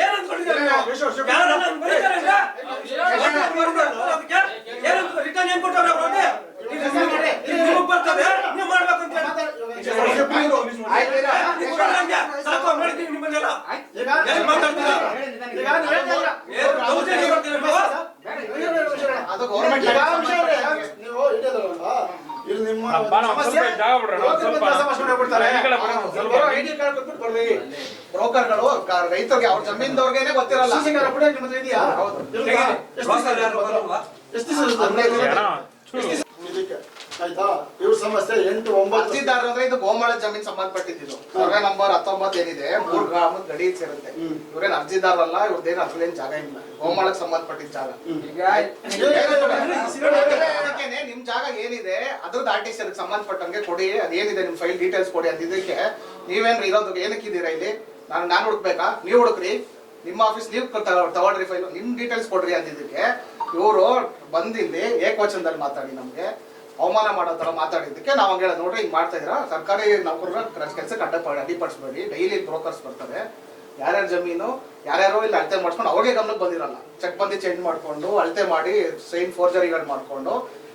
ಏನು ಅನ್ಕೊಂಡಿದ್ದೀರಾ ನೀವು? ಯಾರನ್ನ ಬರೀತಾರೆ ಈಗ? ಏನಂತ ರಿಟರ್ನ್ ಏನ್ ಕೊಟ್ಟವ್ರೆ ಅವ್ರಿಗೆ? ನಿಮಗೆ ಬರ್ತದೆ ನೀವು ಮಾಡ್ಬೇಕು ಅಂತ ಸಾಕು ಮಾಡಿದೀವಿ ನಿಮ್ಮನ್ನೆಲ್ಲ. ಏನ್ ಮಾತಾಡ್ತೀರಾ? ದೌರ್ಜನ್ಯ ಮಾಡ್ತೀರಾ ನೀವು? ಅದು ಗೌರ್ಮೆಂಟ್ ನೀವು ಹಿಡಿಯೋದಲ್ವಾ ಇಲ್ಲಿ ನಿಮ್ಮ ಬ್ರೋಕರ್ಗಳು ರೈತರಿಗೆ ಅವ್ರ ಜಮೀನ್ದವ್ರಿಗೇನೆ ಗೊತ್ತಿರಲ್ಲ. ಇದೆಯಾ ಎಷ್ಟು ದಿವಸ ಆಯ್ತಾ ಇವ್ರ ಸಮಸ್ಯೆ 8 9 ಅರ್ಜಿದಾರ ಅಂದ್ರೆ ಇದು ಗೋಮಾಳ ಜಮೀನ್ ಸಂಬಂಧಪಟ್ಟಿದ್ದು. ಸರ್ವೆ ನಂಬರ್ 19 ಏನಿದೆ 3 ಗ್ರಾಮದ ಗಡಿ ಸೇರುತ್ತೆ. ಇವ್ರೇನ್ ಅರ್ಜಿದಾರಲ್ಲ, ಇವ್ರದ್ದೇನು ಅದ್ರಲ್ಲೇನ್ ಜಾಗ ಇಲ್ಲ, ಗೋಮಾಳಕ್ಕೆ ಸಂಬಂಧಪಟ್ಟಿದ್ದ ಜಾಗ. ಅದಕ್ಕೇನೆ ನಿಮ್ ಜಾಗ ಏನಿದೆ ಅದ್ರದ್ದು RTC ಅದಕ್ಕೆ ಸಂಬಂಧಪಟ್ಟಂಗೆ ಕೊಡಿ, ಅದೇನಿದೆ ನಿಮ್ ಫೈಲ್ ಡೀಟೇಲ್ಸ್ ಕೊಡಿ ಅಂತ. ಇದಕ್ಕೆ ನೀವೇನ್ರಿ ಇರೋದು ಏನಕ್ಕಿದ್ದೀರಾ ಇಲ್ಲಿ? ನಾನು ಹುಡುಕ್ಬೇಕಾ? ನೀವು ಹುಡುಕ್ರಿ, ನಿಮ್ಮ ಆಫೀಸ್ ನೀವು ತಗೊಳ್ರಿ ಫೈಲ್, ನಿಮ್ ಡೀಟೇಲ್ಸ್ ಕೊಡ್ರಿ ಅಂತಿದ್ದಕ್ಕೆ ಇವರು ಬಂದಿಲ್ಲಿ ಏಕವಚನದಲ್ಲಿ ಮಾತಾಡಿ ನಮ್ಗೆ ಅವಮಾನ ಮಾಡೋ ತರ ಮಾತಾಡಿದ್ದಕ್ಕೆ ನಾವು ಹಂಗೆ ಹೇಳೋದು, ನೋಡ್ರಿ ಹಿಂಗ್ ಮಾಡ್ತಾ ಇದೀರಾ, ಸರ್ಕಾರಿ ನೌಕರರ ಕೆಲ್ಸಕ್ಕೆ ಅಡ್ಡಿಪಡಿಸ್ಬೇಡಿ. ಡೈಲಿ ಬ್ರೋಕರ್ಸ್ ಬರ್ತಾರೆ, ಯಾರ್ಯಾರ ಜಮೀನು ಯಾರ್ಯಾರೋ ಇಲ್ಲಿ ಅಳತೆ ಮಾಡ್ಕೊಂಡು ಅವ್ರಿಗೆ ಗಮನಕ್ಕೆ ಬಂದಿರಲ್ಲ, ಚೆಕ್ ಬಂದಿ ಚೇಂಜ್ ಮಾಡ್ಕೊಂಡು ಅಳತೆ ಮಾಡಿ ಸೈನ್ ಫೋರ್ಜರಿಗಳು ಮಾಡ್ಕೊಂಡು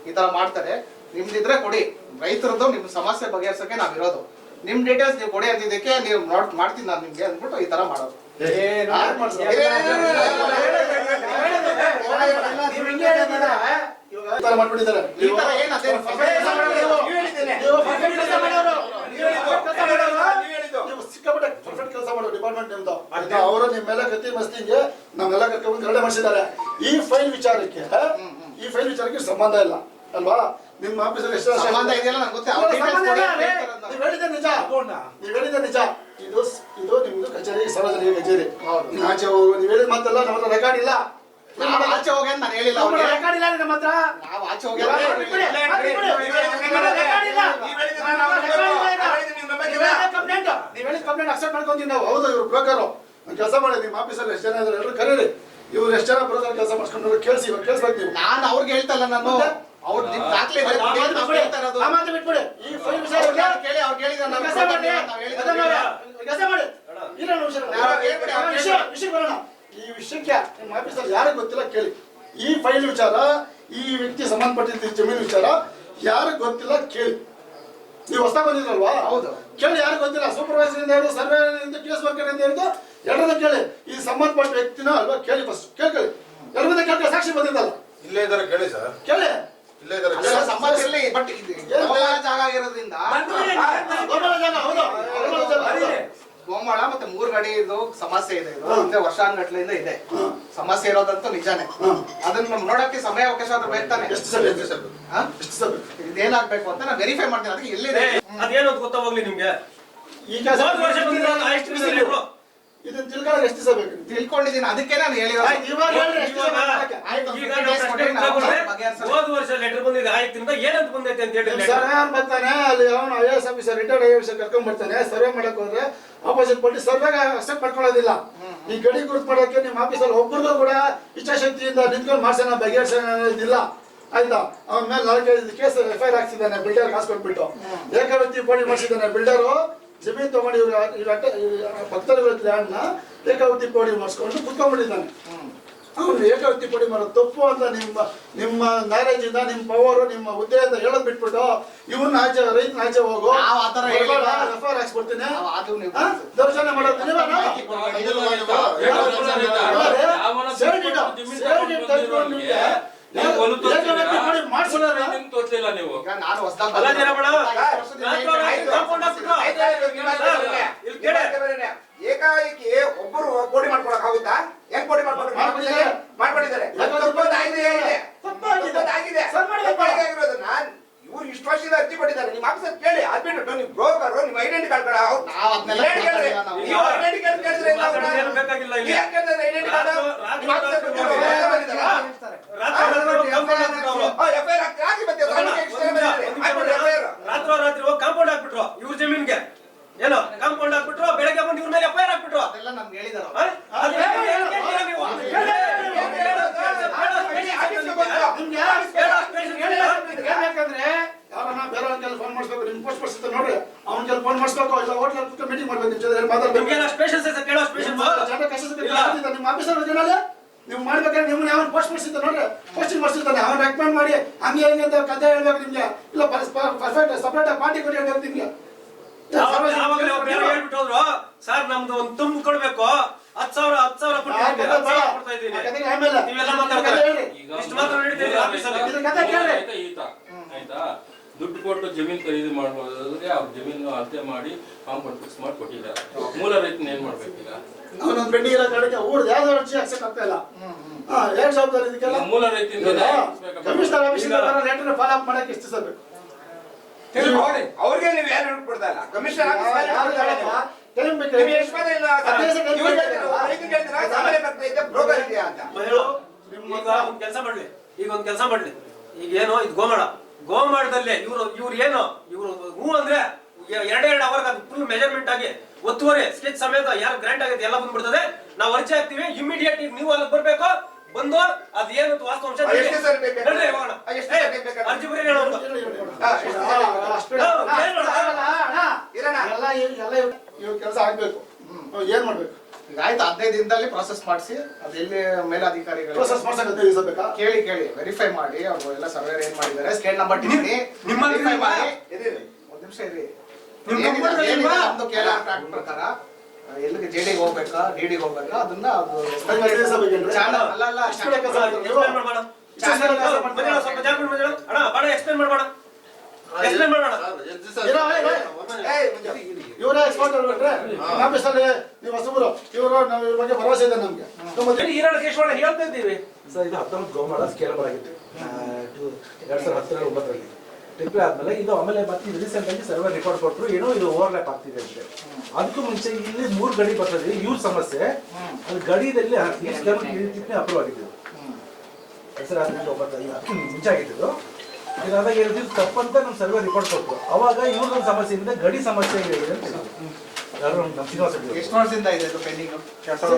ಈ ತರ ಮಾಡ್ತಾರೆ. ನಿಮ್ದಿದ್ರೆ ಕೊಡಿ. ರೈತರದ್ದು ನಿಮ್ ಸಮಸ್ಯೆ ಬಗೆಹರಿಸಕ್ಕೆ ನಾವಿರೋದು. ನಿಮ್ ಡೀಟೇಲ್ಸ್ ನೀವು ಕೊಡಿ ಅಂತಿದ್ದಕ್ಕೆ ನೀವು ನೋಟ್ ಮಾಡ್ತೀನಿ ನಾನು ನಿಮ್ಗೆ ಅಂದ್ಬಿಟ್ಟು ಈ ತರ ಮಾಡೋದು. ಮಾಡ್ಬಿಟ್ಟಿದ್ದಾರೆ. ಈ ತರ ಏನ್ ಅದೇ ಸಿಕ್ಕಾಪಟ್ಟೆ ಪರ್ಫೆಕ್ಟ್ ಕೆಲಸ ಮಾಡೋ ಡಿಪಾರ್ಟ್ಮೆಂಟ್ ನಿಮ್ದು. ಅವರು ನಿಮ್ಮ ಮೇಲೆ ಕತ್ತಿ ಮಸ್ತಿಗೆ ನಮ್ಮೆಲ್ಲ ಕರ್ಕೊಂಡು ಗರಡೆ ಮಾಡಿಸಿದ್ದಾರೆ. ಈ ಫೈಲ್ ವಿಚಾರಕ್ಕೆ ಸಂಬಂಧ ಇಲ್ಲ ಅಲ್ವಾ? ನಿಮ್ಮ ಆಫೀಸಲ್ಲಿ ಎಷ್ಟು ಸಂಬಂಧ ಇದೆಯಲ್ಲ ನಂಗೆ ಗೊತ್ತೆ. ನೀವು ಹೇಳಿದ ನಿಜ. ಇದು ನಿಮ್ದು ಕಚೇರಿ, ಸಾರ್ವಜನಿಕ ಕಚೇರಿ. ಆಚೆ ಹೋಗು. ನೀವು ಹೇಳಿದ ಮಾತಲ್ಲ ನಮ್ಮ ಹತ್ರ ರೆಕಾರ್ಡ್ ಇಲ್ಲ. ಆಚೆ ಹೋಗಿ ಅಂತ ನಾನು ಹೇಳಿಲ್ಲ. ರೆಕಾರ್ಡ್ ಇಲ್ಲ ನಮ್ಮ ಹತ್ರ. ನಾವು ಆಚೆ ಹೋಗಿ ನೀವು ಹೇಳಿದ ಕಂಪ್ಲೇಂಟ್ ಅಕ್ಸೆಪ್ಟ್ ಮಾಡ್ಕೊಂತೀವಿ ನಾವು. ಹೌದು, ಇವ್ರು ಬ್ರೋಕರು. ಕೆಲಸ ಮಾಡಿ ನಿಮ್ಮ ಆಫೀಸಲ್ಲಿ ಎಷ್ಟು ಜನ ಇದ್ದಾರೆ ಎಲ್ಲರೂ ಕರೀರಿ. ಇವ್ರು ಎಷ್ಟು ಜನ ಬ್ರೋಕರ್ ಕೆಲಸ ಮಾಡ್ಕೊಂಡು ಕೇಳಿಸಿ, ಇವಾಗ ಕೇಳಿಸ್ಬೇಕು ನೀವು. ನಾನು ಅವ್ರಿಗೆ ಹೇಳ್ತಲ್ಲ, ನಾನು ಅವ್ರು ನಿಮ್ ದಾಖಲೆ ಈ ಫೈಲ್ ವಿಷಯ ಕೇಳಿ ಅವ್ರು ಕೇಳಿದ್ರೆ ವಿಷಯ ಬರೋಣ. ಈ ವಿಷಯಕ್ಕೆ ನಿಮ್ಮ ಆಫೀಸಲ್ಲಿ ಯಾರಿಗೆ ಗೊತ್ತಿಲ್ಲ ಕೇಳಿ. ಈ ಫೈಲ್ ವಿಚಾರ, ಈ ವ್ಯಕ್ತಿ ಸಂಬಂಧಪಟ್ಟಿದ್ದ ಜಮೀನು ವಿಚಾರ ಯಾರಿಗೆ ಗೊತ್ತಿಲ್ಲ ಕೇಳಿ. ನೀವು ಹೊಸ ಬಂದಿದ್ರಲ್ವಾ? ಹೌದು. ಕೇಳಿ, ಯಾರಿಗೆ ಗೊತ್ತಿಲ್ಲ. ಸೂಪರ್ವೈಸರ್ ಇಂದ ಹಿಡಿದು ಸರ್ವೆ ಕೇಸ್ ವರ್ಕರ್ ಇಂದ ಹಿಡಿದು ಎರಡನ್ನ ಕೇಳಿ. ಈ ಸಂಬಂಧಪಟ್ಟ ವ್ಯಕ್ತಿನ ಅಲ್ವಾ ಕೇಳಿ. ಫಸ್ಟ್ ಕೇಳಿ. ಎರಡರಿಂದ ಕೇಳಿ. ಸಾಕ್ಷಿ ಬಂದಿದ್ದಲ್ಲ, ಇಲ್ಲೇ ಇದ್ದಾರೆ ಕೇಳಿ ಸರ್. ಕೇಳಿ. ಇಲ್ಲೇ ಇದ್ದಾರೆ. ಸಂಬಂಧ ಇರಲಿ. ಬಟ್ ಜಾಗ ಆಗಿರೋದ್ರಿಂದ ಗೋಮಾಳ ಮತ್ತೆ 3 ಗಡಿದು ಸಮಸ್ಯೆ ಇದೆ. ಇದು ಹಿಂದೆ ವರ್ಷಾನುಗಟ್ಲೆಯಿಂದ ಇದೆ ಸಮಸ್ಯೆ ಇರೋದಂತೂ ನಿಜಾನೇ. ಅದನ್ನ ನೋಡಕ್ಕೆ ಸಮಯ ಅವಕಾಶ ಆದ್ರೂ ಬೇಕಾನೆ. ಎಷ್ಟು ಸಲ ಇದೇನಾಗ್ಬೇಕು ಅಂತ ನಾನು ವೆರಿಫೈ ಮಾಡ್ತೀನಿ. ಅದಕ್ಕೆ ಎಲ್ಲಿದೆ ಅದೇನು ಅಂತ ಗೊತ್ತಾಗ್ಲಿ ನಿಮ್ಗೆ. ಈ ಕೆಲಸ ಇದನ್ನ ಇದನ್ನ ತಿಳ್ಕೊಳ್ಳೋಕೆ ಎಷ್ಟು ದಿವಸ ಬೇಕು? ತಿಳ್ಕೊಂಡಿದ್ದೀನಿ. ಅದಕ್ಕೆ ನಾನು ಹೇಳಿರೋದು. ಹೋದ ವರ್ಷ ಲೆಟರ್ ಬಂದಿದೆ ಆಯ್ತಿಂದ ಏನಂತ ಬಂದೈತೆ ಅಂತ ಹೇಳಿ ಸರ್ ಬರ್ತಾನೆ ಅಲ್ಲಿ. ಅವನು IAS ಆಫೀಸರ್, ರಿಟೈರ್ಡ್ IAS ಕರ್ಕೊಂಡ್ ಬರ್ತಾನೆ. ಸರ್ವೆ ಮಾಡಕ್ ಹೋದ್ರೆ ಆಪೋಸಿಟ್ ಪಾರ್ಟಿ ಸರ್ವೆಗೆ ಅಕ್ಸೆಪ್ಟ್ ಮಾಡ್ಕೊಳ್ಳೋದಿಲ್ಲ. ಈ ಗಡಿ ಗುರುತು ಮಾಡೋಕೆ ನಿಮ್ಮ ಆಫೀಸಲ್ಲಿ ಒಬ್ಬರಿಗೂ ಕೂಡ ಇಚ್ಛಾಶಕ್ತಿಯಿಂದ ನಿಂತ್ಕೊಂಡು ಮಾಡ್ಸೋಣ, ಬಗೆಹರಿಸೋಣ ಅನ್ನೋದಿಲ್ಲ. ಆಯ್ತಾ? ಅವನ ಮೇಲೆ 4-5 ಕೇಸ್ FIR ಹಾಕ್ಸಿದ್ದಾನೆ. ಬಿಲ್ಡರ್ ಕಾಸು ಕೊಟ್ಬಿಟ್ಟು ಏಕವ್ಯಕ್ತಿ ಪೋಡಿ ಮಾಡಿಸಿದ್ದಾನೆ. ಬಿಲ್ಡರು ಜಮೀನು ತಗೊಂಡು ಇವ್ರ ಭಕ್ತರ ಲ್ಯಾಂಡ್ನ ಏಕವ್ಯಕ್ತಿ ಪೋಡಿ ಮಾಡಿಸ್ಕೊಂಡು ಕುತ್ಕೊಂಡ್ಬಿಟ್ಟಿದ್ದಾನೆ. ಅವ್ರು ಏಕವ್ಯಕ್ತಿ ಪೋಡಿ ಮಾಡೋದು ತಪ್ಪು ಅಂತ ನಿಮ್ಮ ನಾಲೆಜ್ ಇಂದ, ನಿಮ್ಮ ಪವರು, ನಿಮ್ಮ ಹುದ್ದೆ ಅಂತ ಹೇಳೋದ್ ಬಿಟ್ಬಿಟ್ಟು ಇವನ್ನ ರೈತನ ಆಚೆ ಹೋಗು, FIR ಹಾಕ್ಸ್ಬಿಡ್ತೀನಿ, ದರ್ಶನ ಮಾಡೋದು ಏಕಾಏಕಿ ಒಬ್ಬರು ಪೋಡಿ ಮಾಡ್ಕೊಳಕ್ ಆಗುತ್ತಾ? ಹೆಂಗ್ ಪೋಡಿ ಮಾಡ್ಕೊಂಡಿದ್ದಾರೆ? ಇವ್ರು ಇಷ್ಟು ವರ್ಷದಿಂದ ಅರ್ಜಿ ಪಟ್ಟಿದ್ದಾರೆ. ನಿಮ್ಮ ಆಫೀಸರ್ ಕೇಳಿ. ಅದ್ಬಿಟ್ಟು ನೀವು ಬ್ರೋಕರ್, ನಿಮ್ಮ ಐಡೆಂಟಿ ಕಾರ್ಡ್ ರಾತ್ರಿ ಹೋಗಿ ಕಾಂಪೌಂಡ್ ಹಾಕ್ಬಿಟ್ರು ಇವ್ರ ಜಮೀನ್ಗೆ. ಏನೋ ಕಾಂಪೌಂಡ್ ಹಾಕ್ಬಿಟ್ರು, ಬೆಳಗ್ಗೆ ಬಂದು ಇವ್ರ ಮೇಲೆ FIR ಹಾಕ್ಬಿಟ್ರು. ಅದೆಲ್ಲ ನಮ್ಗೆ ಹೇಳಿದಾರೆ. ಬೇರೆ ಫೋನ್ ಮಾಡಿಸ್ಬೇಕು. ನಿಮ್ ಪೋಸ್ಟ್ ಪರ್ಸನ್ ನೋಡ್ರಿ, ಅವ್ನ ಕೆಲ ಫೋನ್ ಮಾಡಿಸ್ಬೇಕು. ಇಲ್ಲ ಹೋಟ್ಲಲ್ಲಿ ಕೂತ್ಕೊಂಡು ಮೀಟಿಂಗ್ ಮಾಡ್ಬೇಕು. ನಿಮ್ ಜೊತೆ ಮಾತಾಡ್ಬೇಕು. ನಿಮ್ಮ ಆಫೀಸರ್ ಜೊತೆ ನೀವು ಮಾಡ್ಬೇಕಾದ್ರೆ ನಿಮ್ಮನ್ನ ಯಾವ ಪೋಸ್ಟ್ ಮಾಡಿಸಿದ್ದ ನೋಡ್ರಿ, ಪೋಸ್ಟಿಂಗ್ ಮಾಡಿಸಿರ್ತಾನೆ. ಅವ್ನು ರೆಕಮೆಂಡ್ ಮಾಡಿ ಹಂಗೆ ಹೆಂಗೆ ಅಂತ ಕಥೆ ಹೇಳ್ಬೇಕು ನಿಮ್ಗೆ. ಇಲ್ಲ ಪರ್ಫೆಕ್ಟ್ ಸಪ್ರೇಟ್ ಪಾರ್ಟಿ ಕೊಡಿ ಹೇಳ್ಬೇಕು ನಿಮ್ಗೆ. ಹೇಳ್ಬಿಟ್ಟು ಹೋದ್ರು ಸರ್ ನಮ್ದು ಒಂದು ತುಂಬ ಕೊಡ್ಬೇಕು 10,000 ಕೊಡ್ತಾ ಇದ್ದೀನಿ. ನೀವೆಲ್ಲ ಮಾತಾಡ್ತಾರೆ ಇಷ್ಟು ಮಾತ್ರ ನಡೀತಿದೆ ಆಯ್ತಾ? ದುಡ್ಡು ಕೊಟ್ಟು ಜಮೀನ್ ಖರೀದಿ ಮಾಡಬಹುದಾದ್ರೆ ಅವ್ರ ಜಮೀನು ಅಳತೆ ಮಾಡಿ ಕಾಂಪೌಂಡ್ ಫಿಕ್ಸ್ ಮಾಡಿ ಕೊಟ್ಟಿದ್ದಾರೆ. ಮೂಲ ರೈತನ ಏನ್ ಮಾಡ್ಬೇಕೀಗ? ಅವನೊಂದು ಬೆಂಡಿಗೆ ಇರೋ ಕಡೆಗೆ ಊರ್ದು ಯಾವ್ದೋ ಅರ್ಜಿ ಅಕ್ಸೆಪ್ಟ್ ಆಗ್ತಾ ಇಲ್ಲ. ಎರಡು ಜವಾಬ್ದಾರಿ ಇದಕ್ಕೆಲ್ಲ ಮೂಲ ರೈತರಿಂದ ಕಮಿಷನರ್ ಆಫೀಸಿಂದ ಲೆಟರ್ ಫಾಲೋ ಅಪ್ ಮಾಡಕ್ಕೆ ಎಷ್ಟು ದಿವಸ ಬೇಕು? ಅವ್ರಿಗೆ ನೀವು ಯಾರು ಹೇಳ್ಕೊಡ್ತಾ ಇಲ್ಲ. ಕಮಿಷನರ್ ಒಂದ್ ಕೆಲಸ ಮಾಡ್ಲಿ. ಈಗ ಏನು ಇದು ಗೋಮಾಳದಲ್ಲಿ ಇವ್ರು ಏನು ಹೂ ಅಂದ್ರೆ 2 ಅವರ್ಗೆ ಅದು ಫುಲ್ ಮೆಜರ್ಮೆಂಟ್ ಆಗಿ ಒತ್ತುವರಿ ಸ್ಕೆಚ್ ಸಮೇತ ಯಾರು ಗ್ರಾಂಟ್ ಆಗುತ್ತೆ ಎಲ್ಲ ಬಂದ್ಬಿಡ್ತದೆ. ನಾವು ಅರ್ಜಿ ಹಾಕ್ತಿವಿ. ಇಮಿಡಿಯೇಟ್ ನೀವು ಅಲ್ಲಿ ಬರ್ಬೇಕು. ಬಂದು ಅದೇನು ವಾಸ್ತವಾಂಶ ಅರ್ಜಿ ಬರೀ ಕೆಲಸ ಆಗ್ಬೇಕು. ಏನ್ ಮಾಡ್ಬೇಕು? ಈಗ ಆಯ್ತು 15 ದಿನದಲ್ಲಿ ಪ್ರಾಸೆಸ್ ಮಾಡಿಸಿ ಅದು ಎಲ್ಲಿ ಮೇಲಾಧಿಕಾರಿಗಳು ಪ್ರೋಸೆಸ್ ಮಾಡ್ಸಕ್ಕೆ 15 ದಿವಸ ಬೇಕಾ? ಕೇಳಿ ವೆರಿಫೈ ಮಾಡಿ ಅವರು ಎಲ್ಲ ಸರ್ವೇರ್ ಏನ್ ಮಾಡಿದ್ದಾರೆ ಸ್ಕೇಲ್ ನಂಬರ್ ಟಿಪ್ಪಣಿ ನಿಮ್ಮ ವೆರಿಫೈ ಮಾಡಿ ಇದೀವಿ. ಒಂದ್ ನಿಮಿಷ ಇರಿ ನಿಮ್ಮ ಕಂಪ್ಯೂಟರ್ ಇಲ್ವಾ? ನಮ್ದು ಕೇಳ ಟ್ರ್ಯಾಕ್ ಪ್ರಕಾರ ಎಲ್ಲಿಗೆ ಜೆಡಿಗೆ ಹೋಗ್ಬೇಕಾ ಡಿಡಿಗೆ ಹೋಗ್ಬೇಕಾ ಅದನ್ನ ಅದು ಹದಿನೈದು ದಿವಸ ಬೇಕೇನ್ರಿ? ಚಾನಲ್ ಅಲ್ಲ ಇಷ್ಟು ಬೇಗ ಕೆಲಸ ಮಾಡ್ತೀರಾ ನೀವು? ಎಕ್ಸ್ಪ್ಲೇನ್ ಮಾಡ್ಬೇಡ. ಸ್ವಲ್ಪ ಜಾಗ ಮಾಡ್ಬೇಡ. ಅಣ್ಣ ಬಾಡ ಎಕ್ಸ್ಪ್ಲೇನ್ ಮಾಡ್ಬೇಡ. ಎಕ್ಸ್ಪ್ಲೇನ್ ಮಾಡ್ಬೇಡ. ಇವರೇ ಎಕ್ಸ್ಪರ್ಟ್ ಅಲ್ವೇನ್ರಿ? ನಮ್ಮ ಹೆಸರಲ್ಲಿ ನೀವು ಹೊಸಬರು, ಇವರು ನಾವು ಇವ್ರ ಬಗ್ಗೆ ಭರವಸೆ ಇದೆ ನಮ್ಗೆ. ಹೇಳ್ತಾ ಇದ್ದೀವಿ ಸರ್ ಇದು 19 ಗೋಮಾಳ ಸ್ಕೇಲಬಲ್ ಆಗಿತ್ತು 2010-9ರಲ್ಲಿ ಡಿಪ್ಲೇ ಆದ್ಮೇಲೆ ಇದು ಆಮೇಲೆ ಮತ್ತೆ ಇದು ರೀಸೆಂಟ್ ಆಗಿ ಸರ್ವರ್ ರಿಪೋರ್ಟ್ ಕೊಟ್ಟರು ಏನೋ ಇದು ಓವರ್ಲ್ಯಾಪ್ ಆಗ್ತಿದೆ ಅಂತೆ. ಅದಕ್ಕೂ ಮುಂಚೆ ಇಲ್ಲಿ 3 ಗಡಿ ಬರ್ತದೆ ಇವ್ರ ಸಮಸ್ಯೆ ಅದು ಗಡಿಯಲ್ಲಿ ಈ ಸ್ಕೇಲ್ ಅಪ್ರೂವ್ ಆಗಿದ್ದು 2019 ಮುಂಚೆ ಆಗಿದ್ದು. ಇದಾದಾಗ ಹೇಳಿದ್ರು ತಪ್ಪಂತ ನಮ್ಮ ಸರ್ವರ್ ರಿಪೋರ್ಟ್ ಕೊಟ್ಟರು. ಅವಾಗ ಇವ್ರದೊಂದು ಸಮಸ್ಯೆಯಿಂದ ಗಡಿ ಸಮಸ್ಯೆ ಇದೆ ಅಂತ ಹೇಳಿದ್ರು. ಯಾರು ನಮ್ಮ ಶ್ರೀನಿವಾಸ ರೆಡ್ಡಿ ಎಷ್ಟು ವರ್ಷದಿಂದ ಇದೆ ಇದು ಪೆಂಡಿಂಗ್ ಸರ್,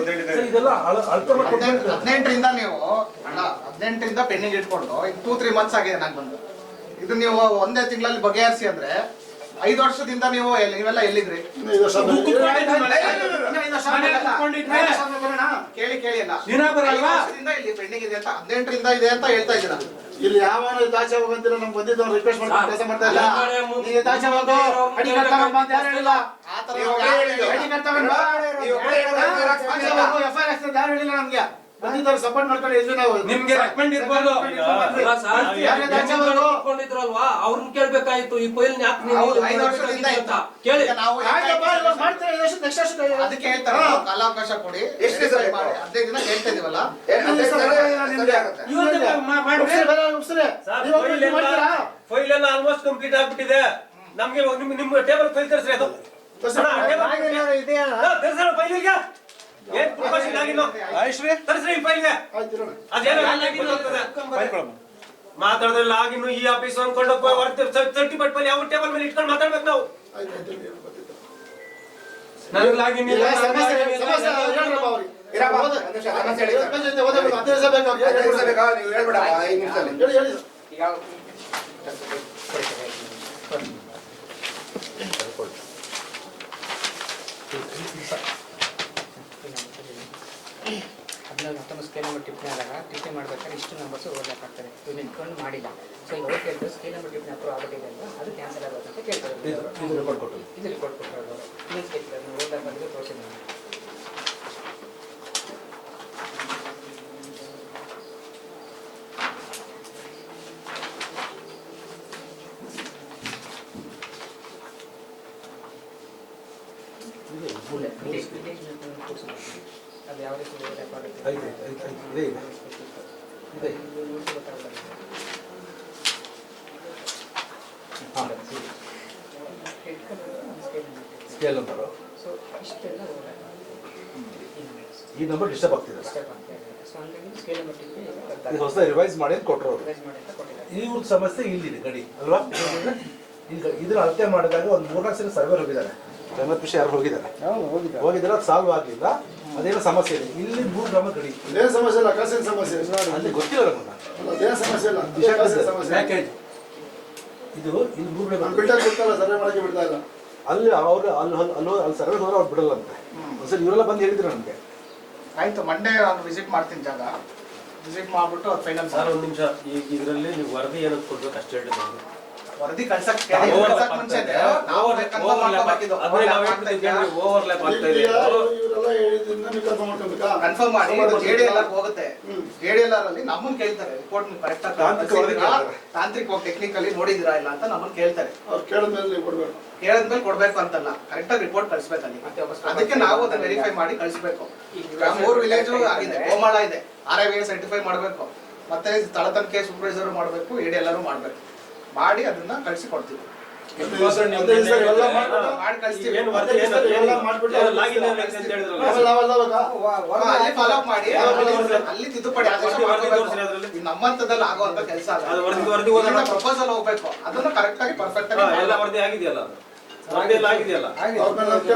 ಇದೆಲ್ಲ ಅಳ್ತಮ್ಮ 18ರಿಂದ ನೀವು ಅಲ್ಲ 18ರಿಂದ ಪೆಂಡಿಂಗ್ ಇಟ್ಕೊಂಡು ಈಗ 2-3 ಮಂತ್ಸ್ ಆಗಿದೆ ನಂಗೆ ಬಂದು ಇದು ನೀವು ಒಂದೇ ತಿಂಗಳಲ್ಲಿ ಬಗೆಹರಿಸಿ ಅಂದ್ರೆ 5 ವರ್ಷದಿಂದ ನೀವು ನೀವೆಲ್ಲ ಎಲ್ಲಿದ್ರಿ? ಕೇಳಿ ಅಲ್ಲ 5 ವರ್ಷದಿಂದ ಇಲ್ಲಿ ಪೆಂಡಿಂಗ್ ಇದೆ ಅಂತ 18ರಿಂದ ಇದೆ ಅಂತ ಹೇಳ್ತಾ ಇದ್ದೀರಾ. ಇಲ್ಲಿ ಯಾವನು ಆಚೆ ಹೋಗಂತಿಲ್ಲ, ನಮ್ಗೆ ಬಂದಿದ್ದವ್ರು ರಿಕ್ವೆಸ್ಟ್ ಮಾಡ್ಕೊಂಡು ಕೆಲಸ ಮಾಡ್ತಾ ಇಲ್ಲ. ನೀವು ಆಚೆ ಹೋಗೋ ಅಡಿ ಕಟ್ತಗೊಂಡು ಅಂತ ಯಾರು ಹೇಳಿಲ್ಲ. ಆ ಥರ ಅಡಿ ಕಟ್ತಗೊಂಡು FIR ಹಾಕ್ಸಿದ್ದು ಯಾರು ಹೇಳಿಲ್ಲ ನಮ್ಗೆ. ಬಂದಿದ್ದವ್ರು ಸಪೋರ್ಟ್ ಮಾಡ್ಕೊಂಡು ಇದ್ವಿ ನಾವು. ನಿಮ್ಗೆ ರೆಕಮೆಂಡ್ ಇರ್ಬೋದು ಇಟ್ಕೊಂಡಿದ್ರಲ್ವಾ ಅವ್ರನ್ನ ಕೇಳ್ಬೇಕಾಯ್ತು ಈ ಫೈಲ್ ಯಾಕೆ ನೀವು 5 ವರ್ಷದಿಂದ ಇತ್ತು. ಕೇಳಿ ಈಗ ನಾವು ಆಯ್ತಪ್ಪ, ಇವಾಗ ಮಾಡ್ತೀರಾ, ನೆಕ್ಸ್ಟ್ ವರ್ಷ ಅದಕ್ಕೆ ಹೇಳ್ತಾರೆ ಕಾಲಾವಕಾಶ ಕೊಡಿ. ಎಷ್ಟು ದಿವಸ ಬೇಕು? 15 ದಿನ ಹೇಳ್ತಾ ಇದೀವಲ್ಲ. ಫೈಲ್ ಎಲ್ಲ ಆಲ್ಮೋಸ್ಟ್ ಕಂಪ್ಲೀಟ್ ಆಗ್ಬಿಟ್ಟಿದೆ. ನಮ್ಗೆ ನಿಮ್ಮ ಟೇಬಲ್ ಫೈಲ್ ತರಿಸ್ರಿ ಅದು ತರಿಸೋಣ ಫೈಲಿಗೆ ಏನ್ ಪ್ರಿಕಾಷನ್ ಆಗಿಲ್ಲ ತರಿಸ್ರಿ ಈ ಫೈಲ್ಗೆ ಅದೇನೋ ಮಾತಾಡಿದ್ರೆ ಲಾಗಿನ್ ಈ ಆಫೀಸ್ ಅನ್ಕೊಂಡು ಸರ್ಟಿಫಿಕೇಟ್ ಫೈಲ್ ಯಾವ ಟೇಬಲ್ ಮೇಲೆ ಇಟ್ಕೊಂಡು ಮಾತಾಡ್ಬೇಕು ನಾವು. ನನಗೆ ಲಾಗಿನ್ ಇಲ್ಲ ನೀವು ಹೇಳ್ಬೇಡ 5 ನಿಮಿಷದಲ್ಲಿ ಸ್ಕೇಲ್ ನಂಬರ್ ಟಿಪ್ಪಣಿ ಆದಾಗ ಟಿಪ್ಪಣಿ ಮಾಡ್ಬೇಕಾದ್ರೆ ಇಷ್ಟು ನಂಬರ್ಸ್ ಓದಕ್ಕೆ ಆಗ್ತದೆ ಇವ್ನು ಇಟ್ಕೊಂಡು ಮಾಡಿಲ್ಲ. ಸೊ ಈಗ ಅವ್ರು ಕೇಳಿದ್ರು ಸ್ಕೇಲ್ ನಂಬರ್ ಟಿಪ್ಪಣಿ ಅಪ್ರೂವ್ ಆಗಬೇಕಿದೆ ಅಂತ ಅದು ಕ್ಯಾನ್ಸಲ್ ಆಗೋದು ಅಂತ ಕೇಳ್ತಾರೆ. ಇದು ರಿಪೋರ್ಟ್ ಕೊಟ್ಟರು ನೀವು ಕೇಳ್ತಾರೆ ನೀವು ಓದಕ್ಕೆ ತೋರಿಸಿಲ್ಲ. ಅದು ಯಾವ ರೀತಿ ಸ್ಕೇಲ್ ನಂಬರು ಸೊ ಇಷ್ಟೆಲ್ಲ ಈ ನಂಬರ್ ಡಿಸ್ಟರ್ಬ್ ಆಗ್ತಿದೆ. ಸೊ ಹಂಗಾಗಿ ಸ್ಕೇಲ್ ನಂಬರ್ ಇದು ಹೊಸ ರಿವೈಸ್ ಮಾಡಿ ಅಂತ ಕೊಟ್ಟರು. ರಿವೈಸ್ ಮಾಡಿ ಅಂತ ಕೊಟ್ಟಿದ್ದಾರೆ. ಇವ್ರ ಸಮಸ್ಯೆ ಇಲ್ಲಿದೆ ಗಡಿ ಅಲ್ವಾ? ಈಗ ಇದನ್ನ ಅಳತೆ ಮಾಡಿದಾಗ ಒಂದು 3-4 ಸಲ ಸರ್ವರ್ ಹೋಗಿದ್ದಾರೆ, ರೆಮತ್ ಯಾರು ಹೋಗಿದ್ದಾರೆ, ಅದು ಸಾಲ್ವ್ ಆಗಲಿಲ್ಲ. ಅದೇನೋ ಸಮಸ್ಯೆ ಇದೆ ಇಲ್ಲಿ 3 ಗ್ರಾಮ ಗಡಿ. ಅದೇನು ಸಮಸ್ಯೆ ಇಲ್ಲ, ಕಾಸಿನ ಸಮಸ್ಯೆ ಅಲ್ಲಿ ಗೊತ್ತಿಲ್ಲ ನಮ್ಮನ್ನ. ಅದೇನು ಸಮಸ್ಯೆ ಇಲ್ಲ, ಕಾಸಿನ ಸಮಸ್ಯೆ. ಇದು ಇಲ್ಲಿ 3 ಗ್ರಾಮ ಬಿಲ್ಡರ್ ಬಿಡ್ತಾರ, ಸರ್ವೆ ಮಾಡಕ್ಕೆ ಬಿಡ್ತಾ ಇಲ್ಲ. ಅಲ್ಲಿ ಅವರು ಅಲ್ಲಿ ಸರ್ವೆ ಹೋದ್ರೆ ಅವ್ರು ಬಿಡಲ್ಲ ಅಂತೆ. ಒಂದ್ಸಲ ಇವರೆಲ್ಲ ಬಂದು ಹೇಳಿದ್ರು ನಮ್ಗೆ. ಆಯ್ತು ಮಂಡೇ ನಾನು ವಿಸಿಟ್ ಮಾಡ್ತೀನಿ ಜಾಗ ವಿಸಿಟ್ ಮಾಡ್ಬಿಟ್ಟು ಅದು ಫೈನಲ್. ಸರ್ ಒಂದು ನಿಮಿಷ, ಈಗ ಇದರಲ್ಲಿ ನೀವು ವರದಿ ಏನಂತ ಕೊಡ್ಬೇಕು ಅಷ್ಟೇ ಹೇಳಿ ನಮ್ಗೆ. ವರದಿ ಕಳ್ಸಕ್ಕೆ ಮುಂಚೆ ಓವರ್ಲ್ಯಾಪ್ ಆಗ್ತಾ ಇದೆ. ಇವರೆಲ್ಲ ಹೇಳಿದ್ದನ್ನ ನೀವು ಕನ್ಫರ್ಮ್ ಮಾಡ್ಕೊಬೇಕಾ? ಕನ್ಫರ್ಮ್ ಮಾಡಿ JDLR ಹೋಗುತ್ತೆ. JDLR ಅಲ್ಲಿ ನಮ್ಮನ್ನ ಕೇಳ್ತಾರೆ ರಿಪೋರ್ಟ್ ನೀವು ಕರೆಕ್ಟ್ ಆಗಿ ತಾಂತ್ರಿಕವಾಗಿ ಟೆಕ್ನಿಕಲಿ ನೋಡಿದಿರಾ ಇಲ್ಲ ಅಂತ ನಮ್ಮನ್ನ ಕೇಳ್ತಾರೆ. ಅವ್ರು ಕೇಳಿದ್ಮೇಲೆ ನೀವು ಕೊಡ್ಬೇಕು. ಕೇಳಿದ್ಮೇಲೆ ಕೊಡ್ಬೇಕು ಅಂತಲ್ಲ, ಕರೆಕ್ಟ್ ಆಗಿ ರಿಪೋರ್ಟ್ ಕಳಿಸ್ಬೇಕು ಅಲ್ಲಿ. ಅದಕ್ಕೆ ನಾವು ಅದನ್ನ ವೆರಿಫೈ ಮಾಡಿ ಕಳಿಸ್ಬೇಕು. ಈಗ 3 ವಿಲೇಜ್ ಆಗಿದೆ, ಗೋಮಾಳ ಇದೆ, RIVA ಸರ್ಟಿಫೈ ಮಾಡಬೇಕು, ಮತ್ತೆ ಸ್ಥಳ ತನಿಖೆ ಸೂಪರ್ವೈಸರ್ ಮಾಡಬೇಕು, ADLR ಮಾಡಬೇಕು. ಮಾಡಿ ಅದನ್ನ ಕಳಿಸಿ ಕೊಡ್ತೀವಿ. ಮಾಡಿ ಕಳಿಸ್ತೀವಿ. ಏನು ವರದಿ ಎಲ್ಲ ಮಾಡ್ಬಿಟ್ಟು ಲಾಗಿನ್ ಅಂತ ಹೇಳಿದ್ರಲ್ಲ, ಅಲ್ಲಿ ಫಾಲೋ ಅಪ್ ಮಾಡಿ ಅಲ್ಲಿ ತಿದ್ದುಪಡಿ ಆದೇಶ ಮಾಡ್ಬೇಕು. ನಮ್ಮಂತದಲ್ಲಿ ಆಗುವಂತ ಕೆಲಸ ಅಲ್ಲ. ಪ್ರಪೋಸಲ್ ಹೋಗ್ಬೇಕು, ಅದನ್ನ ಕರೆಕ್ಟ್ ಆಗಿ ಪರ್ಫೆಕ್ಟ್ ಆಗಿ ಎಲ್ಲ ವರದಿ ಆಗಿದೆಯಲ್ಲ, ವರದಿ ಎಲ್ಲ ಆಗಿದೆಯಲ್ಲ,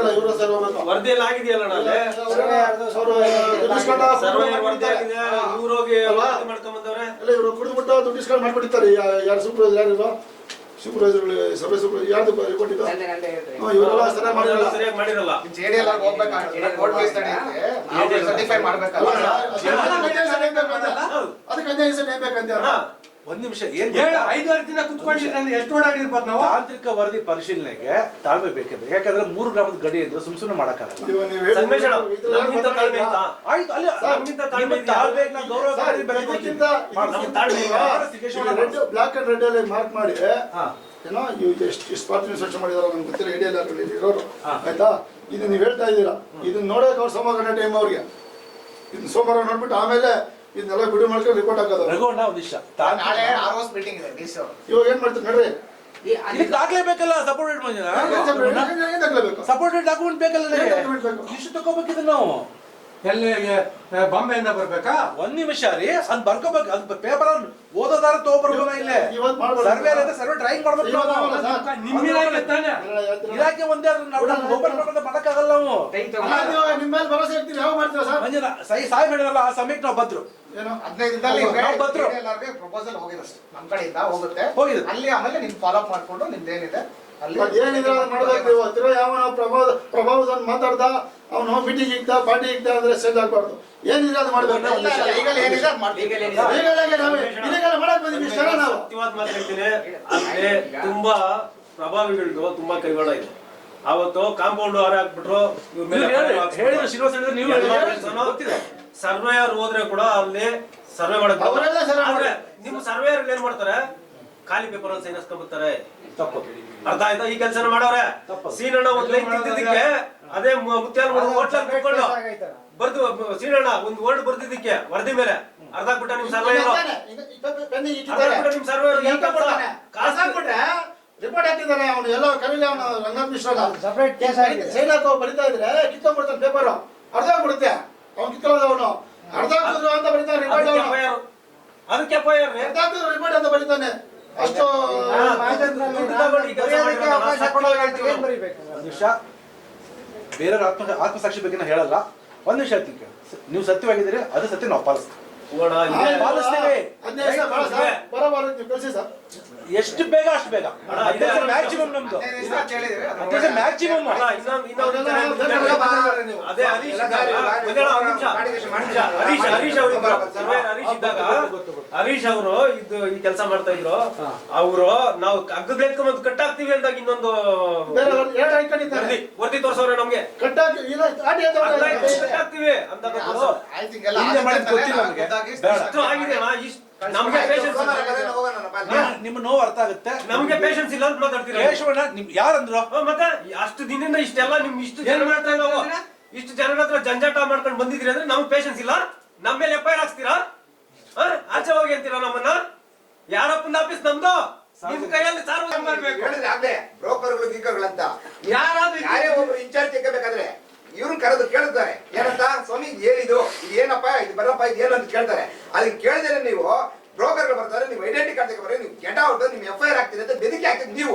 ವರದಿ ಎಲ್ಲ ಆಗಿದೆಯಲ್ಲ, ನಾಳೆ ಸರ್ವೇಯರ್ ವರದಿ ಆಗಿದೆ, ಇವ್ರು ಹೋಗಿ ಮಾಡ್ಕೊಂಡ್ ಬಂದವ್ರೆ. ಎಲ್ಲ ಇವರು ಕುಡಿದ್ಬಿಟ್ಟು ದುಡ್ಡು ಇಸ್ಕೊಂಡು ಮಾಡ್ಬಿಡ್ತಾರೆ. ಯಾರು ಸೂಪರ್ವೈಸರ್ ಯಾರು ಸೂಪರ್ವೈಸರ್ಗಳಿಗೆ ಸರ್ವೆ ಸೂಪರ್ವೈಸರ್ ಯಾರ್ದು ರಿಪೋರ್ಟ್ ಇದೆ ಇವರೆಲ್ಲ ಸರಿಯಾಗಿ ಮಾಡಿರಲ್ಲ. ಸರಿಯಾಗಿ ಮಾಡಿರಲ್ಲ. JDL ಆಗಿ ಹೋಗ್ಬೇಕಾಗ್ತದೆ, ಕೋರ್ಟ್ ಕೇಸ್ ತಡೆಯುತ್ತೆ, ನಾವು ಸರ್ಟಿಫೈ ಮಾಡ್ಬೇಕಲ್ಲ. ಅದಕ್ಕೆ ಅನ್ಯಾಯ ಬೇಕಂತ ಒಂದ್ ನಿಮಿಷ 5-6 ದಿನ ಕುತ್ಕೊಂಡಿದ್ರೆ ಎಷ್ಟು ಓಡಾಡಿರ್ಬೋದು ನಾವು. ತಾಂತ್ರಿಕ ವರದಿ ಪರಿಶೀಲನೆಗೆ ತಾಳ್ಮೆ ಬೇಕಿದೆ. ಯಾಕಂದ್ರೆ 3 ಗ್ರಾಮದ ಗಡಿ ಇದ್ರೆ ಸುಮ್ನೆ ಮಾಡಕ್ಕಾಗಲ್ಲ. ಸಂಗಮೇಶ್ ಅಣ್ಣ, ನಮ್ಗಿಂತ ತಾಳ್ಮೆ ಇತ್ತಾ? ಆಯ್ತು, ಅಲ್ಲಿ ನಮ್ಗಿಂತ ತಾಳ್ಮೆ ನಿಮ್ಗೆ ತಾಳ್ಮೆ ಇಲ್ಲ, ಗೌರವ ಕೊಡ್ತೀವಿ, ಬೆಲೆ ಕೊಡ್ತೀವಿ. ನಮ್ಗೆ ತಾಳ್ಮೆ ಇಲ್ಲ. ಬ್ಲಾಕ್ ಅಂಡ್ ರೆಡ್ ಅಲ್ಲಿ ಮಾರ್ಕ್ ಮಾಡಿ ಏನೋ ಇವು ಎಷ್ಟು ಪಾತ್ರ ಸ್ವಚ್ಛ ಮಾಡಿದಾರ ನಮ್ಗೆ ಗೊತ್ತಿಲ್ಲ. ADL ಇರೋರು ಆಯ್ತಾ. ಇದು ನೀವು ಹೇಳ್ತಾ ಇದ್ದೀರಾ, ಇದನ್ನ ನೋಡೋಕೆ ಅವ್ರು ಸೋಮವಾರ ಟೈಮ್ ಅವ್ರಿಗೆ. ಇದನ್ನ ಸೋಮವಾರ ನೋಡ್ಬಿಟ್ಟು ಆಮೇಲೆ ಇದನ್ನೆಲ್ಲ ವಿಡಿಯೋ ಮಾಡ್ಕೊಂಡು ರಿಪೋರ್ಟ್ ಹಾಕೋದು. ರಘುವಣ್ಣ ಒಂದಿಷ್ಟ ನಾಳೆ ROS ಮೀಟಿಂಗ್ ಇದೆ DC ಅವರು. ಇವಾಗ ಏನ್ ಮಾಡ್ತಾರೆ ನೋಡ್ರಿ, ಇದಕ್ಕೆ ಆಗ್ಲೇಬೇಕಲ್ಲ ಸಪೋರ್ಟೆಡ್ ಏನಾಗಲೇಬೇಕು ಸಪೋರ್ಟೆಡ್ ಡಾಕ್ಯುಮೆಂಟ್ ಬೇಕಲ್ಲ. ಇಷ್ಟು ತಗೋಬೇಕಿದ್ರೆ ನಾವು ಎಲ್ಲಿಗೆ ಬಾಂಬೆಯಿಂದ ಬರ್ಬೇಕಾ? ಒಂದ್ ನಿಮಿಷ ರೀ, ಅದ್ ಬರ್ಕೋಬೇಕು. ಅದ್ ಪೇಪರ್ ಓದೋದಾರ ತಗೋಬರ್ಬೋದ ಇಲ್ಲೇ ಸರ್ವೆ ಸರ್ವೆ ಡ್ರಾಯಿಂಗ್ ಮಾಡ್ಬೇಕು ನಾವು. ನಿಮ್ಮ ಇಲಾಖೆ ತಾನೆ. ಇಲಾಖೆ ಒಂದೇ ಮೊಬೈಲ್ ಮಾಡ್ಕೊಂಡು ಮಾಡಕ್ಕಾಗಲ್ಲ ನಾವು. ನಿಮ್ಮ ಮೇಲೆ ಭರವಸೆ ಇರ್ತೀವಿ. ಯಾವ ಮಾಡ್ತೀರಾ ಸರ್? ಮಂಜುನಾ ಸಾಯಿ ಮಾಡಿರಲ್ಲ, ಆ ಸಮಯಕ್ಕೆ ನಾವು ಬಂದ್ರು. ಏನೋ 15 ದಿನದಲ್ಲಿ ನಾವು ಬಂದ್ರು. ಪ್ರಪೋಸಲ್ ಹೋಗಿದೆ ಅಷ್ಟೇ, ನಮ್ಮ ಕಡೆಯಿಂದ ಹೋಗುತ್ತೆ. ಹೋಗಿದೆ. ಅಲ್ಲಿ ಆಮೇಲೆ ನಿಮ್ ಫಾಲೋ ಅಪ್ ಮಾಡ್ಕೊಂಡು ನಿಮ್ದೇನಿದೆ ಅಲ್ಲಿ ಏನಿದ್ರೆ ಅದು ಮಾಡ್ಬೇಕು. ನೀವು ತಿರ್ಗಾ ಯಾವನ ಪ್ರಭಾವದಲ್ಲಿ ಮಾತಾಡ್ದ ಅವನು ಮೀಟಿಂಗ್ ಇಕ್ತ ಪಾರ್ಟಿ ಇಕ್ತ ಅಂದ್ರೆ ಸೇಜ್ ಆಗ್ಬಾರ್ದು. ಏನಿದ್ರೆ ಅದು ಮಾಡ್ಬೇಕು. ಈಗಲೇ ಏನಿದೆ ಅದು ಮಾಡ್ತೀವಿ. ಈಗಲೇ ಮಾಡಕ್ ಬಂದಿವಿ ಇಷ್ಟ ನಾವು. ಸತ್ಯವಾದ ಮಾತು ಹೇಳ್ತೀನಿ. ಅಲ್ಲಿ ತುಂಬಾ ಪ್ರಭಾವಿಗಳು ತುಂಬಾ ಕೈವಾಡ ಇದೆ. ಅವತ್ತು ಕಾಂಪೌಂಡ್ ಹೊರ ಹಾಕ್ಬಿಟ್ರು. ಹೇಳಿದ್ರು ಶ್ರೀನಿವಾಸ ಹೇಳಿದ್ರು, ನೀವು ಸರ್ವೇಯರ್ ಹೋದ್ರೆ ಕೂಡ ಅಲ್ಲಿ ಸರ್ವೆ ಮಾಡಕ್ ನಿಮ್ಮ ಸರ್ವೇಯರ್ ಏನ್ ಮಾಡ್ತಾರೆ, ಖಾಲಿ ಪೇಪರ್ ಅಲ್ಲಿ ಸೈನ್ ಹಾಸ್ಕೊಂಡ್ಬರ್ತಾರೆ. ತಪ್ಪು. ಅರ್ಥ ಆಯ್ತಾ? ಈ ಕೆಲಸನ ಮಾಡೋರೆ. ಸೀನಣ್ಣ ಒಂದ್ ಲೈನ್ ತಿದ್ದಿದ್ದಕ್ಕೆ ಅದೇ ಮುತ್ಯಾಲ ಹೋಟ್ಲಲ್ಲಿ ಕೂತ್ಕೊಂಡು ಬರ್ದು ಸೀನಣ್ಣ ಒಂದ್ ವರ್ಡ್ ಬರ್ದಿದ್ದಕ್ಕೆ ವರದಿ ಮೇಲೆ ಅರ್ಧ ಬಿಟ್ಟ ನಿಮ್ ಸರ್ವೇಯರ್ ನಿಮ್ ಸರ್ವೇಯರ್ ರಿಪೋರ್ಟ್ ಹಾಕಿದ್ದಾನೆ ಅವನು. ಎಲ್ಲ ಕರೀಲಿ ಅವನು ರಂಗನಾಥ್ ಮಿಶ್ರ ಸಪರೇಟ್ ಕೇಸ್ ಆಗಿದೆ. ಸೈನ್ ಹಾಕೋ ಬರಿತಾ ಇದ್ರೆ ಕಿತ್ತೊಂಡ್ಬಿಡ್ತಾನೆ ಪೇಪರ್. ಅರ್ಧ ಆಗ್ಬಿಡುತ್ತೆ ಅವ್ನು ಕಿತ್ತೋದ. ಅವನು ಅರ್ಧ ಹಾಕಿದ್ರು ಅಂತ ಬರೀತಾನೆ ರಿಪೋರ್ಟ್. ಅದಕ್ಕೆ FIR ಅರ್ಧ ಹಾಕಿದ್ರು ರಿಪೋರ್ಟ್ ಅಂತ ಬರೀತಾನೆ. ಅಷ್ಟು ನಿಮಿಷ ಬೇರೆಯವ್ರ ಆತ್ಮಸಾಕ್ಷಿ ಬಗ್ಗೆ ನಾನು ಹೇಳಲ್ಲ. ಒಂದ್ ನಿಮಿಷ ಹೇಳ್ತೀನಿ. ನೀವು ಸತ್ಯವಾಗಿದ್ದೀರಿ, ಅದು ಸತ್ಯ ನಾವು ಪಾಲಿಸ್ತೀವಿ. ಎಷ್ಟು ಬೇಗ ಅಷ್ಟು ಬೇಗ. ಮ್ಯಾಕ್ಸಿಮಮ್ ನಮ್ದು ಮ್ಯಾಕ್ಸಿಮಮ್. ಅದೇ ಹರೀಶ್ ಹರೀಶ್ ಅವರು ಇದು ಈ ಕೆಲಸ ಮಾಡ್ತಾ ಇದ್ರು. ಅವರು ನಾವು ಅಗ್ಗದ ಎತ್ಕೊಂಡ್ ಕಟ್ಟಾಕ್ತಿವಿ ಅಂದಾಗ ಇನ್ನೊಂದು ವರದಿ ತೋರ್ಸವ್ರೆ ನಮ್ಗೆ. ಕಟ್ಟಾಕ್ತಿವಿ ಅಂತ ನಮ್ಗೆ ನಿಮ್ಮ ನೋವು ಅರ್ಥ ಆಗುತ್ತೆ. ನಮ್ಗೆ ಪೇಷನ್ಸ್ ಇಲ್ಲ ಅಂತ ಮಾತಾಡ್ತೀರಾ. ಕೇಶವಣ್ಣ ನಿಮ್ ಯಾರಂದ್ರು? ಮತ್ತೆ ಅಷ್ಟು ದಿನದಿಂದ ಇಷ್ಟೆಲ್ಲ ನಿಮ್ ಇಷ್ಟು ಜನ ಮಾಡ್ತಾ ನಾವು ಇಷ್ಟು ಜನರ ಹತ್ರ ಜಂಜಾಟ ಮಾಡ್ಕೊಂಡು ಬಂದಿದ್ರಿ ಅಂದ್ರೆ ನಮ್ಗೆ ಪೇಷನ್ಸ್ ಇಲ್ಲ. ನಮ್ಮ ಮೇಲೆ FIR ಹಾಕ್ಸ್ತೀರಾ? ಆಚೆ ಹೋಗಿ ಅಂತೀರಾ ನಮ್ಮನ್ನ? ಯಾರಪ್ಪನ ಆಫೀಸ್ ನಮ್ದು? ನಿಮ್ ಕೈಯಲ್ಲಿ ಸಾರ್ವಜನಿಕ ಮಾಡ್ಬೇಕು. ಬ್ರೋಕರ್ಗಳು ಗೀಕರ್ಗಳಂತ ಯಾರಾದ್ರೂ ಯಾರೇ ಒಬ್ರು ಇನ್ಚಾರ್ಜ್ ತೆಗಬೇಕಾದ್ರೆ ಇವ್ರನ್ನ ಕರೆದು ಕೇಳ್ತಾರೆ, ಏನಂತ ಸ್ವಾಮಿ ಏನಿದು, ಇದು ಏನಪ್ಪ, ಇದು ಬರಪ್ಪ, ಇದು ಏನು ಅಂತ ಕೇಳ್ತಾರೆ. ಅದಕ್ಕೆ ಕೇಳಿದ್ರೆ ನೀವು ಬ್ರೋಕರ್ಗಳು ಬರ್ತಾರೆ, ನೀವು ಐಡೆಂಟಿ ಕಾರ್ಡ್ ತೆಗೆಬರ್ರಿ, ನೀವು ಗೆಟ್ ಔಟ್, ನಿಮ್ FIR ಆಗ್ತೀರಿ ಅಂತ ಬೆದರಿಕೆ ಆಗ್ತದೆ. ನೀವು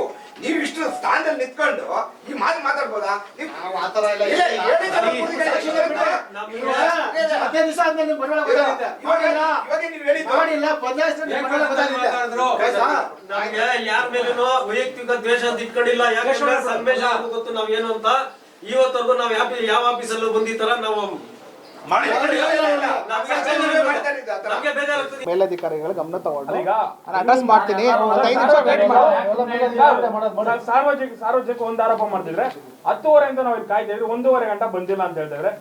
ಇಷ್ಟು ಸ್ಥಾನದಲ್ಲಿ ನಿಂತ್ಕೊಂಡು ಈ ಮಾತು ಮಾತಾಡ್ಬೋದಾ? ನೀವು ಆತರ ಎಲ್ಲ ನಮ್ಗೆ ಯಾರ ಮೇಲೂ ವೈಯಕ್ತಿಕ ದ್ವೇಷ ಅಂತ ಇಟ್ಕೊಂಡಿಲ್ಲ. ಯಾಕಂದ್ರೆ ಸಂದೇಶ ಗೊತ್ತು ನಾವ್ ಏನು ಅಂತ. ಇವತ್ತವರೆಗೂ ನಾವ್ ಯಾವ ಆಫೀಸಲ್ಲೂ ಬಂದಿತ್ತಾರ ನಾವು ಮೇಲಧಿಕಾರಿಗಳ ಗಮನ ತಗೊಂಡು ಅಡ್ರೆಸ್ ಮಾಡ್ತೀನಿ. 5 ನಿಮಿಷ ವೇಟ್ ಮಾಡಿ. ಸಾರ್ವಜನಿಕ ಒಂದು ಆರೋಪ ಮಾಡ್ತಿದ್ರೆ 10:30 ನಾವು ಇಲ್ಲಿ ಕಾಯ್ತಾ ಇದ್ವಿ, 1:30 ಗಂಟೆ ಬಂದಿಲ್ಲ ಅಂತ ಹೇಳ್ತಿದ್ರೆ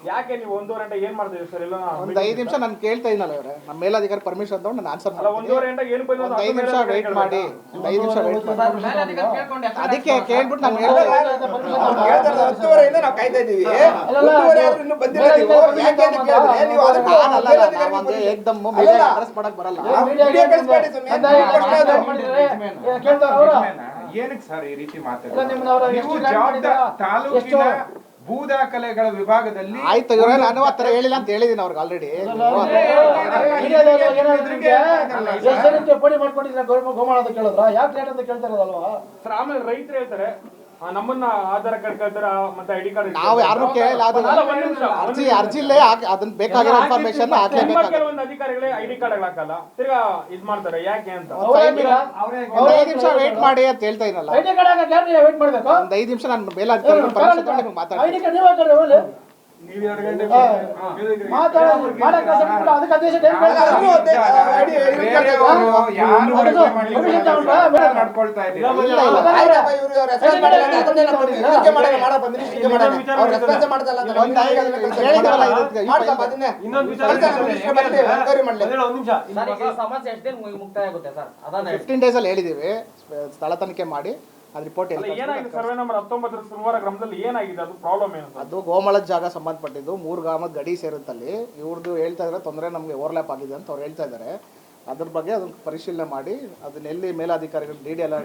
ಯಾಕೆ ನೀವು 1:30 ಗಂಟೆ ಏನ್ ಮಾಡ್ತಿದ್ರಿ ಸರ್? ಇಲ್ಲ ಒಂದು 5 ನಿಮಿಷ ನಾನು ಕೇಳ್ತಾ ಇದ್ದೀನಲ್ಲ ಅವ್ರೆ, ನಮ್ಮ ಮೇಲಧಿಕಾರಿ ಪರ್ಮಿಷನ್ ತಗೊಂಡು ನಾನು ಆನ್ಸರ್ ಅಲ್ಲ 1:30 ಗಂಟೆ ಏನು ಬಂದಿಲ್ಲ. 5 ನಿಮಿಷ ವೇಟ್ ಮಾಡಿ. 5 ನಿಮಿಷ ವೇಟ್ ಮಾಡಿ. ಅದಕ್ಕೆ ಕೇಳ್ಬಿಟ್ಟು ನಾನು ಹೇಳ್ತಾರೆ 10:30 ಇಂದ ನಾವು ಕಾಯ್ತಾ ಇದ್ದೀವಿ. 1:30 ಆದ್ರೂ ಇನ್ನೂ ಬಂದಿಲ್ಲ. ನೀವು ಯಾಕೆ ಅಂತ ಕೇಳಿದ್ರೆ ನೀವು ಅದಕ್ಕೆ ಒಂದು ಏಕದಮ್ ಮೀಡಿಯಾ ಅಡ್ರೆಸ್ ಮಾಡಕ್ ಬರಲ್ಲ. ವಿಡಿಯೋ ಕಳಿಸ್ಬೇಡಿ ಸುಮ್ಮನೆ. ಏನಕ್ಕೆ ಸರ್ ಈ ರೀತಿ ಮಾತಾಡ್ತಾರೆ? ತಾಲೂಕಿನ ಭೂ ದಾಖಲೆಗಳ ವಿಭಾಗದಲ್ಲಿ ಆಯ್ತು ಇವ್ರೆ, ನಾನು ಆತರ ಹೇಳಿಲ್ಲ ಅಂತ ಹೇಳಿದೀನಿ ಅವ್ರಿಗೆ ಆಲ್ರೆಡಿ. ಪಡಿ ಮಾಡ್ಕೊಂಡಿದ್ರೆ ಗೋಮಾಳ ಅಂತ ಕೇಳಿದ್ರ ಯಾಕೆ ಲೇಟ್ ಅಂತ ಕೇಳ್ತಾರಲ್ವಾ? ಸರ್ ಆಮೇಲೆ ರೈತರು ಹೇಳ್ತಾರೆ ನಮ್ಮನ್ನ ಆಧಾರ್ ಕಾರ್ಡ್ ಕೇಳ್ತಾರೆ ಮತ್ತೆ ಐಡಿ ಕಾರ್ಡ್ ನಾವು ಯಾರನ್ನೂ ಕೇಳಿಲ್ಲ. ಅದು ಅರ್ಜಿಲೇ ಅದನ್ನ ಬೇಕಾಗಿರೋ ಇನ್ಫಾರ್ಮೇಶನ್ ಹಾಕ್ಲೇಬೇಕಾಗುತ್ತೆ. ಕೆಲವೊಂದು ಅಧಿಕಾರಿಗಳೇ ಐಡಿ ಕಾರ್ಡ್ ಹಾಕಲ್ಲ, ತಿರ್ಗಾ ಇದ್ ಮಾಡ್ತಾರೆ. ಯಾಕೆ ಅಂತ ಒಂದು 5 ನಿಮಿಷ ವೇಟ್ ಮಾಡಿ ಅಂತ ಹೇಳ್ತಾ ಇರಲ್ಲ. ಐಡಿ ಕಾರ್ಡ್ ಹಾಕಕ್ಕೆ ಯಾರು ವೇಟ್ ಮಾಡಬೇಕು? ಒಂದು 5 ನಿಮಿಷ ನಾನು ಮೇಲಾಧಿಕಾರಿಗಳು ಪರ್ಮಿಷನ್ ತಗೊಂಡು ನಿಮಗೆ ಮಾತಾಡ್ತೀನಿ. ಐಡಿ ಕಾರ್ಡ್ ನೀವು ಹಾಕಿದ್ರೆ ಹೋಗ್ಲಿ. ಮಾತಾಡಕ್ಕೆ ಅದಕ್ಕೆ ಅದೇಶ ಟೈಮ್ ನಡ್ಕೊಳ್ತಾ ಇದ್ದೀವಿ. ಸಮಸ್ಯೆ ಎಷ್ಟೇ ಮುಕ್ತಾಯ ಆಗುತ್ತೆ ಸರ್? 15 days ಅಲ್ಲಿ ಹೇಳಿದೀವಿ, ಸ್ಥಳ ತನಿಖೆ ಮಾಡಿ ಅದು ರಿಪೋರ್ಟ್ ಏನಾಗಿದೆ? ಸರ್ವೆ ನಂಬರ್ 19 ಸುರವಾರ ಗ್ರಾಮದಲ್ಲಿ ಏನಾಗಿದೆ? ಅದು ಪ್ರಾಬ್ಲಮ್ ಏನು? ಅದು ಗೋಮಾಳದ ಜಾಗ ಸಂಬಂಧಪಟ್ಟಿದ್ದು 3 ಗ್ರಾಮದ ಗಡಿ ಸೇರುತ್ತಲ್ಲಿ. ಇವ್ರದ್ದು ಹೇಳ್ತಾ ಇದ್ದಾರೆ ತೊಂದರೆ ನಮಗೆ ಓವರ್ಲ್ಯಾಪ್ ಆಗಿದೆ ಅಂತ ಅವ್ರು ಹೇಳ್ತಾ ಇದ್ದಾರೆ. ಅದ್ರ ಬಗ್ಗೆ ಅದನ್ನ ಪರಿಶೀಲನೆ ಮಾಡಿ ಅದನ್ನ ಎಲ್ಲಿ ಮೇಲಾಧಿಕಾರಿಗಳು DDLR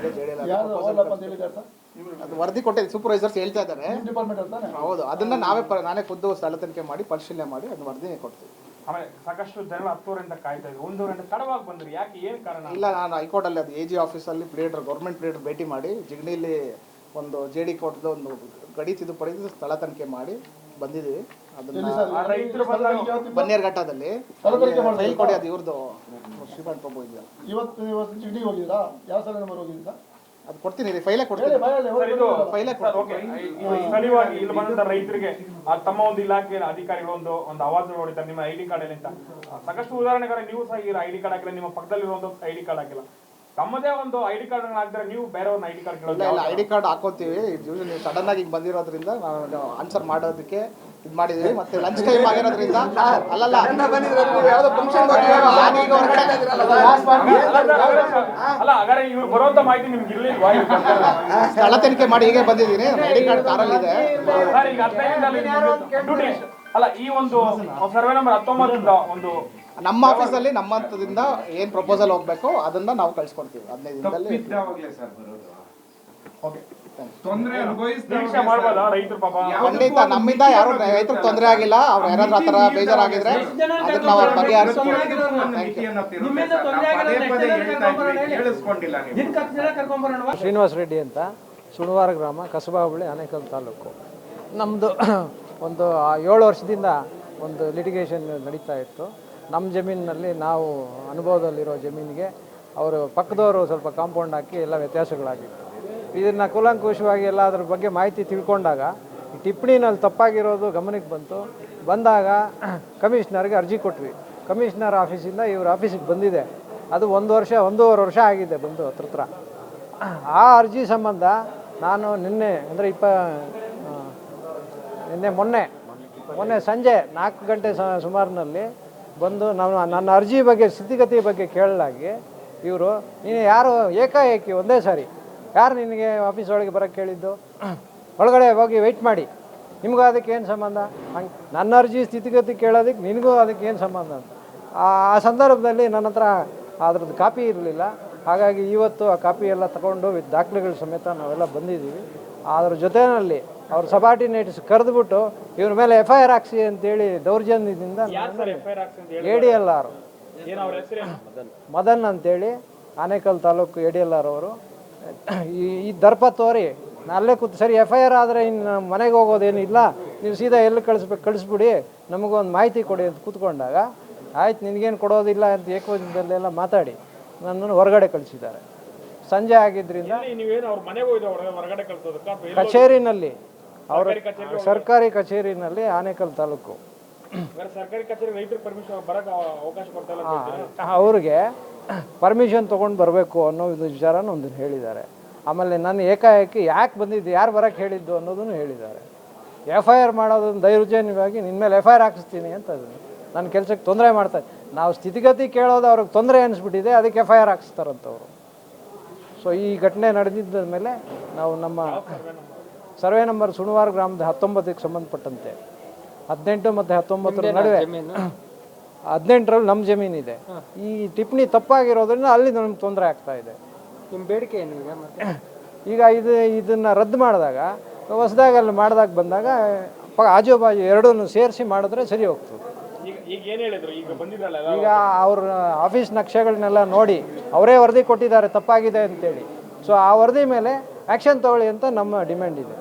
ಅದು ವರದಿ ಕೊಟ್ಟಿದೆ, ಸೂಪರ್ವೈಸರ್ಸ್ ಹೇಳ್ತಾ ಇದ್ದಾರೆ. ಹೌದು, ಅದನ್ನ ನಾನೇ ಖುದ್ದು ಸ್ಥಳ ತನಿಖೆ ಮಾಡಿ ಪರಿಶೀಲನೆ ಮಾಡಿ ಅದನ್ನ ವರದಿ ಕೊಡ್ತೀವಿ. ಆಮೇಲೆ ಸಾಕಷ್ಟು ಜನ 10 ಗಂಟೆ ಕಾಯ್ತಾ ಇದ್ರು, 1 ಗಂಟೆ ತಡವಾಗಿ ಬಂದ್ರು. ಯಾಕೆ, ಏನ್ ಕಾರಣ? ಇಲ್ಲ, ನಾನು ಹೈಕೋರ್ಟ್ ಅಲ್ಲಿ ಅದು AG ಆಫೀಸಲ್ಲಿ ಗೌರ್ಮೆಂಟ್ ಪ್ಲೇಡರ್ ಭೇಟಿ ಮಾಡಿ ಜಿಗಣಿಲಿ ಒಂದು JD ಕೊಟ್ಟದ್ದು ಒಂದು ಗಡಿ ತಿದ್ದುಪಡಿ ಸ್ಥಳ ತನಿಖೆ ಮಾಡಿ ಬಂದಿದ್ದೀವಿ. ಅದನ್ನ ರೈತರು ಬಂದಾಗ ಬನ್ನೇರ್ಘಟ್ಟದಲ್ಲಿ ಫೈಲ್ ಕೊಡಿ, ಅದು ಇವ್ರದ್ದು ಶ್ರೀಮಂತ ಪ್ರಭು ಇದೆಯಲ್ಲ. ಇವತ್ತು ಜಿಡಿ ಹೋಗಿದ್ದೀರಾ? ಯಾವ ಸಲ ನಂಬರ್ ಹೋಗಿದ್ದೀರಾ? ಅದು ಕೊಡ್ತೀನಿ ರೀ, ಫೈಲೇ ಕೊಡ್ತೀನಿ. ಸ್ಥಳೀಯವಾಗಿ ಇಲ್ಲಿ ಬಂದ ರೈತರಿಗೆ ತಮ್ಮ ಒಂದು ಇಲಾಖೆ ಅಧಿಕಾರಿಗಳು ಒಂದು ಆವಾಜ್ ಹೊಡಿತಾರೆ ನಿಮ್ಮ ಐಡಿ ಕಾರ್ಡ್ ಅಲ್ಲಿ ಅಂತ. ಸಾಕಷ್ಟು ಉದಾಹರಣೆಗಳ ನೀವು ಸಹ ಈ ಐಡಿ ಕಾರ್ಡ್ ಹಾಕಿಲ್ಲ, ನಿಮ್ಮ ಪಕ್ಕದಲ್ಲಿರೋ ಒಂದು ಐಡಿ ಕಾರ್ಡ್ ಹಾಕಿಲ್ಲ. ತಮ್ಮದೇ ಒಂದು ಐಡಿ ಕಾರ್ಡ್ ಹಾಕಿದ್ರೆ ನೀವು ಬೇರೆಯವ್ರನ್ನ ಐಡಿ ಕಾರ್ಡ್ ಕೇಳೋದು? ಇಲ್ಲ, ಐಡಿ ಕಾರ್ಡ್ ಹಾಕೋತೀವಿ. ನೀವು ಸಡನ್ ಆಗಿ ಬಂದಿರೋದ್ರಿಂದ ನಾವು ಆನ್ಸರ್ ಮಾಡೋದಕ್ಕೆ ಇದು ಮಾಡಿದೀವಿ. ಮತ್ತೆ ಲಂಚ್ ಟೈಮ್ ಆಗಿರೋದ್ರಿಂದ ಅಲ್ಲಲ್ಲ ಇವ್ರು ಬರುವಂತ ಮಾಹಿತಿ ನಿಮ್ಗೆ ಇರ್ಲಿಲ್ವಾ? ಸ್ಥಳ ತನಿಖೆ ಮಾಡಿ ಹೀಗೆ ಬಂದಿದ್ದೀನಿ. ಐಡಿ ಕಾರ್ಡ್ ಕಾರಲ್ಲಿ ಇದೆ. ಅಲ್ಲ, ಈ ಒಂದು ಸರ್ವೆ ನಂಬರ್ 19 ಒಂದು ನಮ್ಮ ಆಫೀಸಲ್ಲಿ ನಮ್ಮ ಹಂತದಿಂದ ಏನ್ ಪ್ರಪೋಸಲ್ ಹೋಗ್ಬೇಕು ಅದನ್ನ ನಾವು ಕಳ್ಸಿಕೊಡ್ತೀವಿ 15 ದಿನದಲ್ಲಿ. ಖಂಡಿತ ನಮ್ಮಿಂದ ಯಾರು ರೈತರಿಗೆ ತೊಂದರೆ ಆಗಿಲ್ಲ. ಅವ್ರು ಯಾರಾದ್ರೂ ಆತರ ಬೇಜಾರಾಗಿದ್ರೆ ಅದಕ್ಕೆ ನಾವು ಅವ್ರ ಬಗೆಹರಿಸ್ತೀವಿ. ಶ್ರೀನಿವಾಸ ರೆಡ್ಡಿ ಅಂತ, ಸುಣವಾರ ಗ್ರಾಮ, ಕಸಬಾ ಹೋಬಳಿ, ಆನೇಕಲ್ ತಾಲೂಕು. ನಮ್ಮದು ಒಂದು 7 ವರ್ಷದಿಂದ ಒಂದು ಲಿಟಿಗೇಷನ್ ನಡೀತಾ ಇತ್ತು. ನಮ್ಮ ಜಮೀನಿನಲ್ಲಿ ನಾವು ಅನುಭವದಲ್ಲಿರೋ ಜಮೀನಿಗೆ ಅವರು ಪಕ್ಕದವರು ಸ್ವಲ್ಪ ಕಾಂಪೌಂಡ್ ಹಾಕಿ ಎಲ್ಲ ವ್ಯತ್ಯಾಸಗಳಾಗಿತ್ತು. ಇದನ್ನು ಕೂಲಂಕುಷವಾಗಿ ಎಲ್ಲ ಅದ್ರ ಬಗ್ಗೆ ಮಾಹಿತಿ ತಿಳ್ಕೊಂಡಾಗ ಈ ಟಿಪ್ಪಣಿನಲ್ಲಿ ತಪ್ಪಾಗಿರೋದು ಗಮನಕ್ಕೆ ಬಂದಾಗ ಕಮಿಷನರ್ಗೆ ಅರ್ಜಿ ಕೊಟ್ವಿ. ಕಮಿಷನರ್ ಆಫೀಸಿಂದ ಇವ್ರ ಆಫೀಸಿಗೆ ಬಂದಿದೆ. ಅದು 1.5 ವರ್ಷ ಆಗಿದೆ ಬಂದು ಹತ್ರ. ಆ ಅರ್ಜಿ ಸಂಬಂಧ ನಾನು ಮೊನ್ನೆ ಸಂಜೆ 4 ಗಂಟೆ ಸುಮಾರಿನಲ್ಲಿ ಬಂದು ನನ್ನ ಅರ್ಜಿ ಬಗ್ಗೆ ಸ್ಥಿತಿಗತಿ ಬಗ್ಗೆ ಕೇಳಲಾಗಿ ಇವರು ನೀನು ಯಾರು ಏಕಾಏಕಿ ಒಂದೇ ಸಾರಿ ಯಾರು ನಿನಗೆ ಆಫೀಸ್ ಒಳಗೆ ಬರೋಕ್ಕೆ ಕೇಳಿದ್ದು, ಒಳಗಡೆ ಹೋಗಿ ವೆಯ್ಟ್ ಮಾಡಿ, ನಿಮಗೂ ಅದಕ್ಕೆ ಏನು ಸಂಬಂಧ? ಹಂಗೆ ನನ್ನ ಅರ್ಜಿ ಸ್ಥಿತಿಗತಿ ಕೇಳೋದಕ್ಕೆ ನಿನಗೂ ಅದಕ್ಕೆ ಏನು ಸಂಬಂಧ ಅಂತ. ಆ ಸಂದರ್ಭದಲ್ಲಿ ನನ್ನ ಹತ್ರ ಅದ್ರದ್ದು ಕಾಪಿ ಇರಲಿಲ್ಲ. ಹಾಗಾಗಿ ಇವತ್ತು ಆ ಕಾಪಿ ಎಲ್ಲ ತಗೊಂಡು ದಾಖಲೆಗಳ ಸಮೇತ ನಾವೆಲ್ಲ ಬಂದಿದ್ದೀವಿ. ಅದ್ರ ಜೊತೆಯಲ್ಲಿ ಅವ್ರ ಸಬಾರ್ಡಿನೇಟ್ಸ್ ಕರೆದುಬಿಟ್ಟು ಇವ್ರ ಮೇಲೆ FIR ಹಾಕ್ಸಿ ಅಂತೇಳಿ ದೌರ್ಜನ್ಯದಿಂದ ADLR ಮದನ್ ಅಂತೇಳಿ ಆನೇಕಲ್ ತಾಲೂಕು ADLR ಅವರು ಈ ದರ್ಪ ತೋರಿ ಅಲ್ಲೇ ಕೂತು ಸರಿ FIR ಆದರೆ ಇನ್ನು ಮನೆಗೆ ಹೋಗೋದೇನಿಲ್ಲ, ನೀವು ಸೀದಾ ಎಲ್ಲಿ ಕಳಿಸ್ಬಿಡಿ, ನಮಗೊಂದು ಮಾಹಿತಿ ಕೊಡಿ ಅಂತ ಕೂತ್ಕೊಂಡಾಗ ಆಯ್ತು ನಿನಗೇನು ಕೊಡೋದಿಲ್ಲ ಅಂತ ಏಕವಚನದಲ್ಲೆಲ್ಲ ಮಾತಾಡಿ ನನ್ನನ್ನು ಹೊರಗಡೆ ಕಳಿಸಿದ್ದಾರೆ. ಸಂಜೆ ಆಗಿದ್ದರಿಂದ ಕಚೇರಿನಲ್ಲಿ, ಅವರ ಸರ್ಕಾರಿ ಕಚೇರಿನಲ್ಲಿ ಆನೇಕಲ್ ತಾಲೂಕು ಅವ್ರಿಗೆ ಪರ್ಮಿಷನ್ ತೊಗೊಂಡು ಬರಬೇಕು ಅನ್ನೋ ವಿಚಾರನ ಒಂದು ಹೇಳಿದ್ದಾರೆ. ಆಮೇಲೆ ನನ್ನ ಏಕಾಏಕಿ ಯಾಕೆ ಬಂದಿದ್ದು, ಯಾರು ಬರೋಕ್ಕೆ ಹೇಳಿದ್ದು ಅನ್ನೋದನ್ನು ಹೇಳಿದ್ದಾರೆ. FIR ಮಾಡೋದನ್ನು ದೌರ್ಜನ್ಯವಾಗಿ ನಿನ್ನ ಮೇಲೆ FIR ಹಾಕಿಸ್ತೀನಿ ಅಂತ ನನ್ನ ಕೆಲಸಕ್ಕೆ ತೊಂದರೆ ಮಾಡ್ತಾರೆ. ನಾವು ಸ್ಥಿತಿಗತಿ ಕೇಳೋದು ಅವ್ರಿಗೆ ತೊಂದರೆ ಅನಿಸ್ಬಿಟ್ಟಿದೆ, ಅದಕ್ಕೆ FIR ಹಾಕಿಸ್ತಾರಂತವ್ರು. ಸೊ ಈ ಘಟನೆ ನಡೆದಿದ್ದ ಮೇಲೆ ನಾವು ನಮ್ಮ ಸರ್ವೆ ನಂಬರ್ ಸುಣವಾರ ಗ್ರಾಮದ 19ಕ್ಕೆ ಸಂಬಂಧಪಟ್ಟಂತೆ 18 ಮತ್ತು 19 ನಡುವೆ 18ರಲ್ಲಿ ನಮ್ಮ ಜಮೀನಿದೆ. ಈ ಟಿಪ್ಪಣಿ ತಪ್ಪಾಗಿರೋದ್ರಿಂದ ಅಲ್ಲಿ ನಮ್ಗೆ ತೊಂದರೆ ಆಗ್ತಾ ಇದೆ. ನಿಮ್ಮ ಬೇಡಿಕೆ ಏನು ಈಗ ಇದನ್ನು ರದ್ದು ಮಾಡಿದಾಗ ಹೊಸದಾಗಿ ಅಲ್ಲಿ ಬಂದಾಗ ಆಜುಬಾಜು ಎರಡೂ ಸೇರಿಸಿ ಮಾಡಿದ್ರೆ ಸರಿ ಹೋಗ್ತದೆ. ಈಗ ಅವ್ರ ಆಫೀಸ್ ನಕ್ಷೆಗಳನ್ನೆಲ್ಲ ನೋಡಿ ಅವರೇ ವರದಿ ಕೊಟ್ಟಿದ್ದಾರೆ ತಪ್ಪಾಗಿದೆ ಅಂತೇಳಿ. ಸೊ ಆ ವರದಿ ಮೇಲೆ ಆ್ಯಕ್ಷನ್ ತಗೊಳ್ಳಿ ಅಂತ ನಮ್ಮ ಡಿಮ್ಯಾಂಡ್ ಇದೆ.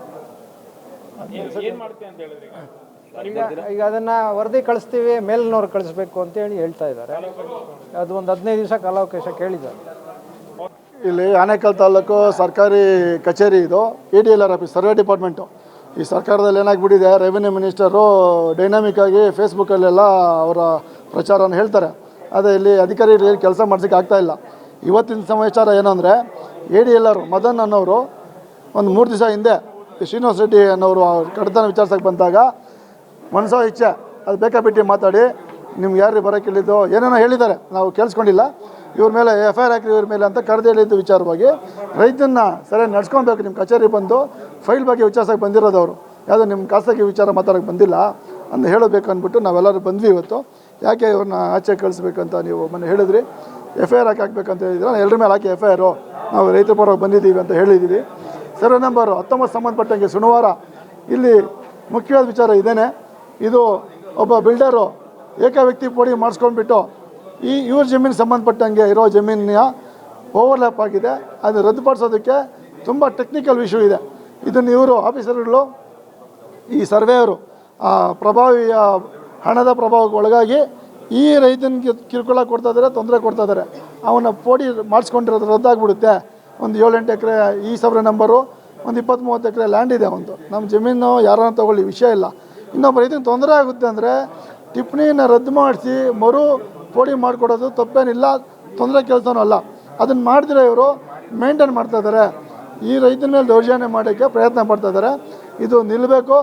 ಏನ್ ಮಾಡ್ತೀವಿ ಅಂತ ಹೇಳಿದ್ರೆ ಈಗ ಅದನ್ನು ವರದಿ ಕಳಿಸ್ತೀವಿ, ಮೇಲಿನವ್ರು ಕಳಿಸ್ಬೇಕು ಅಂತೇಳಿ ಹೇಳ್ತಾ ಇದ್ದಾರೆ. ಅದು ಒಂದು 15 ದಿವಸ ಕಾಲಾವಕಾಶ ಕೇಳಿದ್ದಾರೆ. ಇಲ್ಲಿ ಆನೇಕಲ್ ತಾಲೂಕು ಸರ್ಕಾರಿ ಕಚೇರಿ ಇದು, ADLR ಆಫೀಸ್, ಸರ್ವೆ ಡಿಪಾರ್ಟ್ಮೆಂಟು. ಈ ಸರ್ಕಾರದಲ್ಲಿ ಏನಾಗ್ಬಿಟ್ಟಿದೆ, ರೆವಿನ್ಯೂ ಮಿನಿಸ್ಟರು ಡೈನಾಮಿಕ್ ಆಗಿ ಫೇಸ್ಬುಕ್ಕಲ್ಲೆಲ್ಲ ಅವರ ಪ್ರಚಾರನ ಹೇಳ್ತಾರೆ. ಅದೇ ಇಲ್ಲಿ ಅಧಿಕಾರಿಗಳಿಗೆ ಕೆಲಸ ಮಾಡ್ಸೋಕ್ಕೆ ಆಗ್ತಾಯಿಲ್ಲ. ಇವತ್ತಿನ ಸಮಾಚಾರ ಏನಂದರೆ ADLR ಮದನ್ ಅನ್ನೋರು ಒಂದು 3 ದಿವಸ ಹಿಂದೆ ಶ್ರೀನಿವಾಸ ರೆಡ್ಡಿ ಅನ್ನೋರು ಕಡತನ ವಿಚಾರಿಸೋಕ್ಕೆ ಬಂದಾಗ ಮನಸೋ ಇಚ್ಛೆ ಅದು ಬೇಕಾಬಿಟ್ಟು ಮಾತಾಡಿ ನಿಮ್ಗೆ ಯಾರು ಬರೋಕ್ಕೆ ಹೇಳಿದ್ದು ಏನೇನೋ ಹೇಳಿದ್ದಾರೆ, ನಾವು ಕೇಳಿಸ್ಕೊಂಡಿಲ್ಲ. ಇವ್ರ ಮೇಲೆ FIR ಹಾಕಿ ಇವ್ರ ಮೇಲೆ ಅಂತ ಕರೆದು ಹೇಳಿದ್ದು ವಿಚಾರವಾಗಿ ರೈತನ್ನ ಸರಿಯಾಗಿ ನಡ್ಸ್ಕೊಬೇಕು. ನಿಮ್ಮ ಕಚೇರಿ ಬಂದು ಫೈಲ್ ಬಗ್ಗೆ ವಿಚಾರಿಸೋಕೆ ಬಂದಿರೋದು ಅವರು, ಯಾವುದೋ ನಿಮ್ಮ ಖಾಸಗಿ ವಿಚಾರ ಮಾತಾಡೋಕ್ಕೆ ಬಂದಿಲ್ಲ ಅಂತ ಹೇಳಬೇಕು ಅಂದ್ಬಿಟ್ಟು ನಾವೆಲ್ಲರೂ ಬಂದ್ವಿ ಇವತ್ತು. ಯಾಕೆ ಇವ್ರನ್ನ ಆಚೆ ಕಳಿಸ್ಬೇಕಂತ ನೀವು ಮೊನ್ನೆ ಹೇಳಿದ್ರಿ, FIR ಹಾಕಬೇಕಂತ ಹೇಳಿದ್ರೆ ಎಲ್ಲರ ಮೇಲೆ ಹಾಕಿ FIR, ನಾವು ರೈತರ ಪರವಾಗಿ ಬಂದಿದ್ದೀವಿ ಅಂತ ಹೇಳಿದ್ದೀವಿ. ಸರ್ವೆ ನಂಬರ್ 19 ಸಂಬಂಧಪಟ್ಟಂಗೆ ಶನಿವಾರ ಇಲ್ಲಿ ಮುಖ್ಯವಾದ ವಿಚಾರ ಇದೇನೆ. ಇದು ಒಬ್ಬ ಬಿಲ್ಡರು ಏಕ ಪೋಡಿ ಮಾಡಿಸ್ಕೊಂಡ್ಬಿಟ್ಟು ಇವ್ರ ಜಮೀನು ಸಂಬಂಧಪಟ್ಟಂಗೆ ಇರೋ ಜಮೀನಿನ ಓವರ್ಲ್ಯಾಪ್ ಆಗಿದೆ. ಅದು ರದ್ದುಪಡಿಸೋದಕ್ಕೆ ತುಂಬ ಟೆಕ್ನಿಕಲ್ ಇಶ್ಯೂ ಇದೆ. ಇದನ್ನು ಇವರು ಆಫೀಸರ್ಗಳು, ಈ ಸರ್ವೇಯರು ಪ್ರಭಾವಿಯ ಹಣದ ಪ್ರಭಾವಕ್ಕೆ ಒಳಗಾಗಿ ಈ ರೈತನಿಗೆ ಕಿರುಕುಳ ಕೊಡ್ತಾಯಿದ್ದಾರೆ, ತೊಂದರೆ ಕೊಡ್ತಾಯಿದ್ದಾರೆ. ಅವನ ಪೋಡಿ ಮಾಡಿಸ್ಕೊಂಡಿರೋದು ರದ್ದಾಗ್ಬಿಡುತ್ತೆ. ಒಂದು 7-8 ಎಕರೆ ಈ ಸರ್ವೆ ನಂಬರು, ಒಂದು 20-30 ಎಕರೆ ಲ್ಯಾಂಡ್ ಇದೆ ಒಂದು. ನಮ್ಮ ಜಮೀನು ಯಾರನ್ನ ತೊಗೊಳ್ಳಿ ವಿಷಯ ಇಲ್ಲ. ಇನ್ನೊಬ್ಬ ರೈತನಿಗೆ ತೊಂದರೆ ಆಗುತ್ತೆ ಅಂದರೆ ಟಿಪ್ಪಣಿನ ರದ್ದು ಮಾಡಿಸಿ ಮರು ಪೋಡಿ ಮಾಡಿಕೊಡೋದು ತಪ್ಪೇನಿಲ್ಲ, ತೊಂದರೆ ಕೆಲಸನೂ ಅಲ್ಲ. ಅದನ್ನು ಮಾಡಿದ್ರೆ ಇವರು ಮೇಂಟೈನ್ ಮಾಡ್ತಾಯಿದ್ದಾರೆ. ಈ ರೈತನ ಮೇಲೆ ದೌರ್ಜನ್ಯ ಮಾಡೋಕ್ಕೆ ಪ್ರಯತ್ನ ಪಡ್ತಾಯಿದ್ದಾರೆ. ಇದು ನಿಲ್ಲಬೇಕು.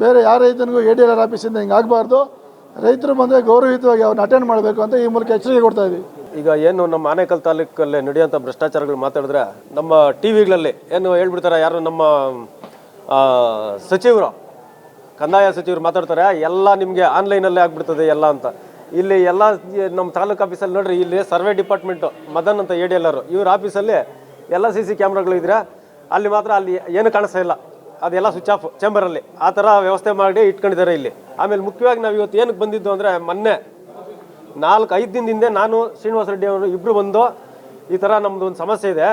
ಬೇರೆ ಯಾವ ರೈತನಿಗೂ ADLR ಆಫೀಸಿಂದ ಹಿಂಗೆ ಆಗಬಾರ್ದು. ರೈತರು ಬಂದರೆ ಗೌರವಯುತವಾಗಿ ಅವ್ರನ್ನ ಅಟೆಂಡ್ ಮಾಡಬೇಕು ಅಂತ ಈ ಮೂಲಕ ಎಚ್ಚರಿಕೆ ಕೊಡ್ತಾ ಇದ್ದೀವಿ. ಈಗ ಏನು ನಮ್ಮ ಆನೇಕಲ್ ತಾಲೂಕಲ್ಲಿ ನಡೆಯುವಂಥ ಭ್ರಷ್ಟಾಚಾರಗಳು ಮಾತಾಡಿದ್ರೆ ನಮ್ಮ ಟಿವಿಗಳಲ್ಲಿ ಏನು ಹೇಳ್ಬಿಡ್ತಾರೆ, ಯಾರು ನಮ್ಮ ಸಚಿವರು, ಕಂದಾಯ ಸಚಿವರು ಮಾತಾಡ್ತಾರೆ, ಎಲ್ಲ ನಿಮಗೆ ಆನ್ಲೈನಲ್ಲೇ ಆಗ್ಬಿಡ್ತದೆ ಎಲ್ಲ ಅಂತ. ಇಲ್ಲಿ ಎಲ್ಲ ನಮ್ಮ ತಾಲೂಕು ಆಫೀಸಲ್ಲಿ ನೋಡ್ರಿ, ಇಲ್ಲಿ ಸರ್ವೆ ಡಿಪಾರ್ಟ್ಮೆಂಟು ಮದನ್ ಅಂತ ADLR ಇವ್ರ ಆಫೀಸಲ್ಲಿ ಎಲ್ಲ CC ಕ್ಯಾಮ್ರಾಗಳು ಇದ್ರೆ ಅಲ್ಲಿ ಮಾತ್ರ ಅಲ್ಲಿ ಏನು ಕಾಣಿಸ್ತಾ ಇಲ್ಲ, ಅದೆಲ್ಲ ಸ್ವಿಚ್ ಆಫ್ ಚೇಂಬರಲ್ಲಿ. ಆ ಥರ ವ್ಯವಸ್ಥೆ ಮಾಡಿ ಇಟ್ಕೊಂಡಿದ್ದಾರೆ ಇಲ್ಲಿ. ಆಮೇಲೆ ಮುಖ್ಯವಾಗಿ ನಾವು ಇವತ್ತು ಏನಕ್ಕೆ ಬಂದಿದ್ದು ಅಂದರೆ, ಮೊನ್ನೆ 4-5 ದಿನದಿಂದ ನಾನು ಶ್ರೀನಿವಾಸ ರೆಡ್ಡಿ ಅವರು ಇಬ್ಬರು ಬಂದು ಈ ಥರ ನಮ್ಮದು ಒಂದು ಸಮಸ್ಯೆ ಇದೆ,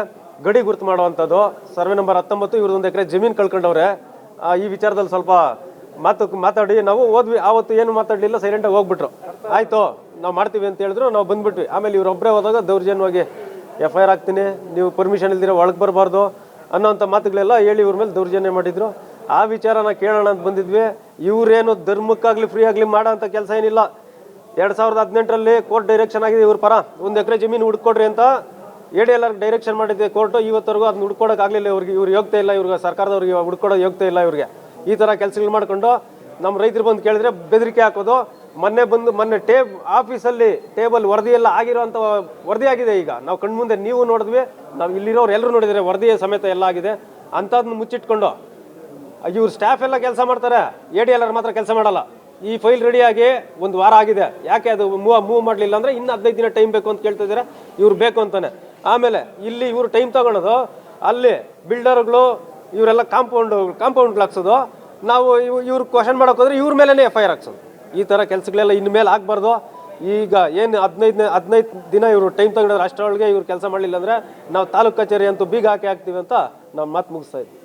ಗಡಿ ಗುರುತು ಮಾಡುವಂಥದ್ದು, ಸರ್ವೆ ನಂಬರ್ 19, ಇವ್ರದ್ದೊಂದು ಎಕರೆ ಜಮೀನು ಕಳ್ಕೊಂಡವ್ರೆ, ಈ ವಿಚಾರದಲ್ಲಿ ಸ್ವಲ್ಪ ಮಾತಾಡಿ ನಾವು ಹೋದ್ವಿ. ಆವತ್ತು ಏನು ಮಾತಾಡಲಿಲ್ಲ, ಸೈಲೆಂಟಾಗಿ ಹೋಗ್ಬಿಟ್ರು. ಆಯಿತು ನಾವು ಮಾಡ್ತೀವಿ ಅಂತ ಹೇಳಿದ್ರು, ನಾವು ಬಂದ್ಬಿಟ್ವಿ. ಆಮೇಲೆ ಇವರೊಬ್ಬರೇ ಹೋದಾಗ ದೌರ್ಜನ್ಯವಾಗಿ FIR ಹಾಕ್ತೀನಿ, ನೀವು ಪರ್ಮಿಷನ್ ಇಲ್ದಿರೋ ಒಳಗೆ ಬರಬಾರ್ದು ಅನ್ನೋಂಥ ಮಾತುಗಳೆಲ್ಲ ಹೇಳಿ ಇವ್ರ ಮೇಲೆ ದೌರ್ಜನ್ಯ ಮಾಡಿದ್ರು. ಆ ವಿಚಾರನ ಕೇಳೋಣ ಅಂತ ಬಂದಿದ್ವಿ. ಇವರೇನು ಧರ್ಮಕ್ಕಾಗಲಿ ಫ್ರೀ ಆಗಲಿ ಮಾಡೋ ಅಂಥ ಕೆಲಸ ಏನಿಲ್ಲ. 2018ರಲ್ಲಿ ಕೋರ್ಟ್ ಡೈರೆಕ್ಷನ್ ಆಗಿದೆ ಇವ್ರ ಪರ, 1 ಎಕರೆ ಜಮೀನು ಹುಡ್ಕೊಡ್ರಿ ಅಂತ ADLR ಡೈರೆಕ್ಷನ್ ಮಾಡಿದ್ದೆ ಕೋರ್ಟು. ಇವತ್ತರೆಗೂ ಅದನ್ನ ಹುಡ್ಕೊಡೋಕ್ಕಾಗಲಿಲ್ಲ ಇವ್ರಿಗೆ. ಇವ್ರು ಯೋಗ್ಯತೆ ಇಲ್ಲ, ಇವ್ರಿಗೆ ಸರ್ಕಾರದವ್ರಿಗೆ ಹುಡ್ಕೊಡೋ ಯೋಗ್ಯತೆ ಇಲ್ಲ ಇವ್ರಿಗೆ. ಈ ಥರ ಕೆಲಸಗಳು ಮಾಡ್ಕೊಂಡು ನಮ್ಮ ರೈತರು ಬಂದು ಕೇಳಿದ್ರೆ ಬೆದರಿಕೆ ಹಾಕೋದು. ಮೊನ್ನೆ ಆಫೀಸಲ್ಲಿ ಟೇಬಲ್ ವರದಿಯೆಲ್ಲ ಆಗಿರೋಂಥ ವರದಿ ಆಗಿದೆ. ಈಗ ನಾವು ಕಣ್ಮುಂದೆ ನೀವು ನೋಡಿದ್ವಿ, ನಾವು ಇಲ್ಲಿರೋರು ಎಲ್ಲರೂ ನೋಡಿದರೆ ವರದಿಯ ಸಮೇತ ಎಲ್ಲ ಆಗಿದೆ. ಅಂಥದ್ದನ್ನ ಮುಚ್ಚಿಟ್ಕೊಂಡು ಇವ್ರು ಸ್ಟಾಫ್ ಎಲ್ಲ ಕೆಲಸ ಮಾಡ್ತಾರೆ, ADLR ಮಾತ್ರ ಕೆಲಸ ಮಾಡಲ್ಲ. ಈ ಫೈಲ್ ರೆಡಿಯಾಗಿ 1 ವಾರ ಆಗಿದೆ. ಯಾಕೆ ಅದು ಮೂವ್ ಮಾಡಲಿಲ್ಲ ಅಂದರೆ ಇನ್ನು 15 ದಿನ ಟೈಮ್ ಬೇಕು ಅಂತ ಕೇಳ್ತಿದ್ದಾರೆ. ಇವ್ರು ಬೇಕು ಅಂತಾನೆ. ಆಮೇಲೆ ಇಲ್ಲಿ ಇವರು ಟೈಮ್ ತಗೊಳೋದು, ಅಲ್ಲಿ ಬಿಲ್ಡರ್ಗಳು ಇವರೆಲ್ಲ ಕಾಂಪೌಂಡ್ ಹಾಕ್ಸೋದು. ನಾವು ಇವ್ರು ಕ್ವಶನ್ ಮಾಡೋಕೆ ಹೋದ್ರೆ ಇವ್ರ ಮೇಲೇ FIR ಹಾಕ್ಸೋದು. ಈ ಥರ ಕೆಲಸಗಳೆಲ್ಲ ಇನ್ಮೇಲೆ ಆಗಬಾರ್ದು. ಈಗ ಏನು 15 ದಿನ ಇವರು ಟೈಮ್ ತಗೊಂಡ್ರೆ ಅಷ್ಟರೊಳಗೆ ಇವ್ರು ಕೆಲಸ ಮಾಡಲಿಲ್ಲ ಅಂದರೆ ನಾವು ತಾಲೂಕು ಕಚೇರಿ ಅಂತೂ ಬೀಗ ಹಾಕ್ತೀವಿ ಅಂತ ನಾವು ಮಾತು ಮುಗಿಸ್ತಾ ಇದ್ವಿ.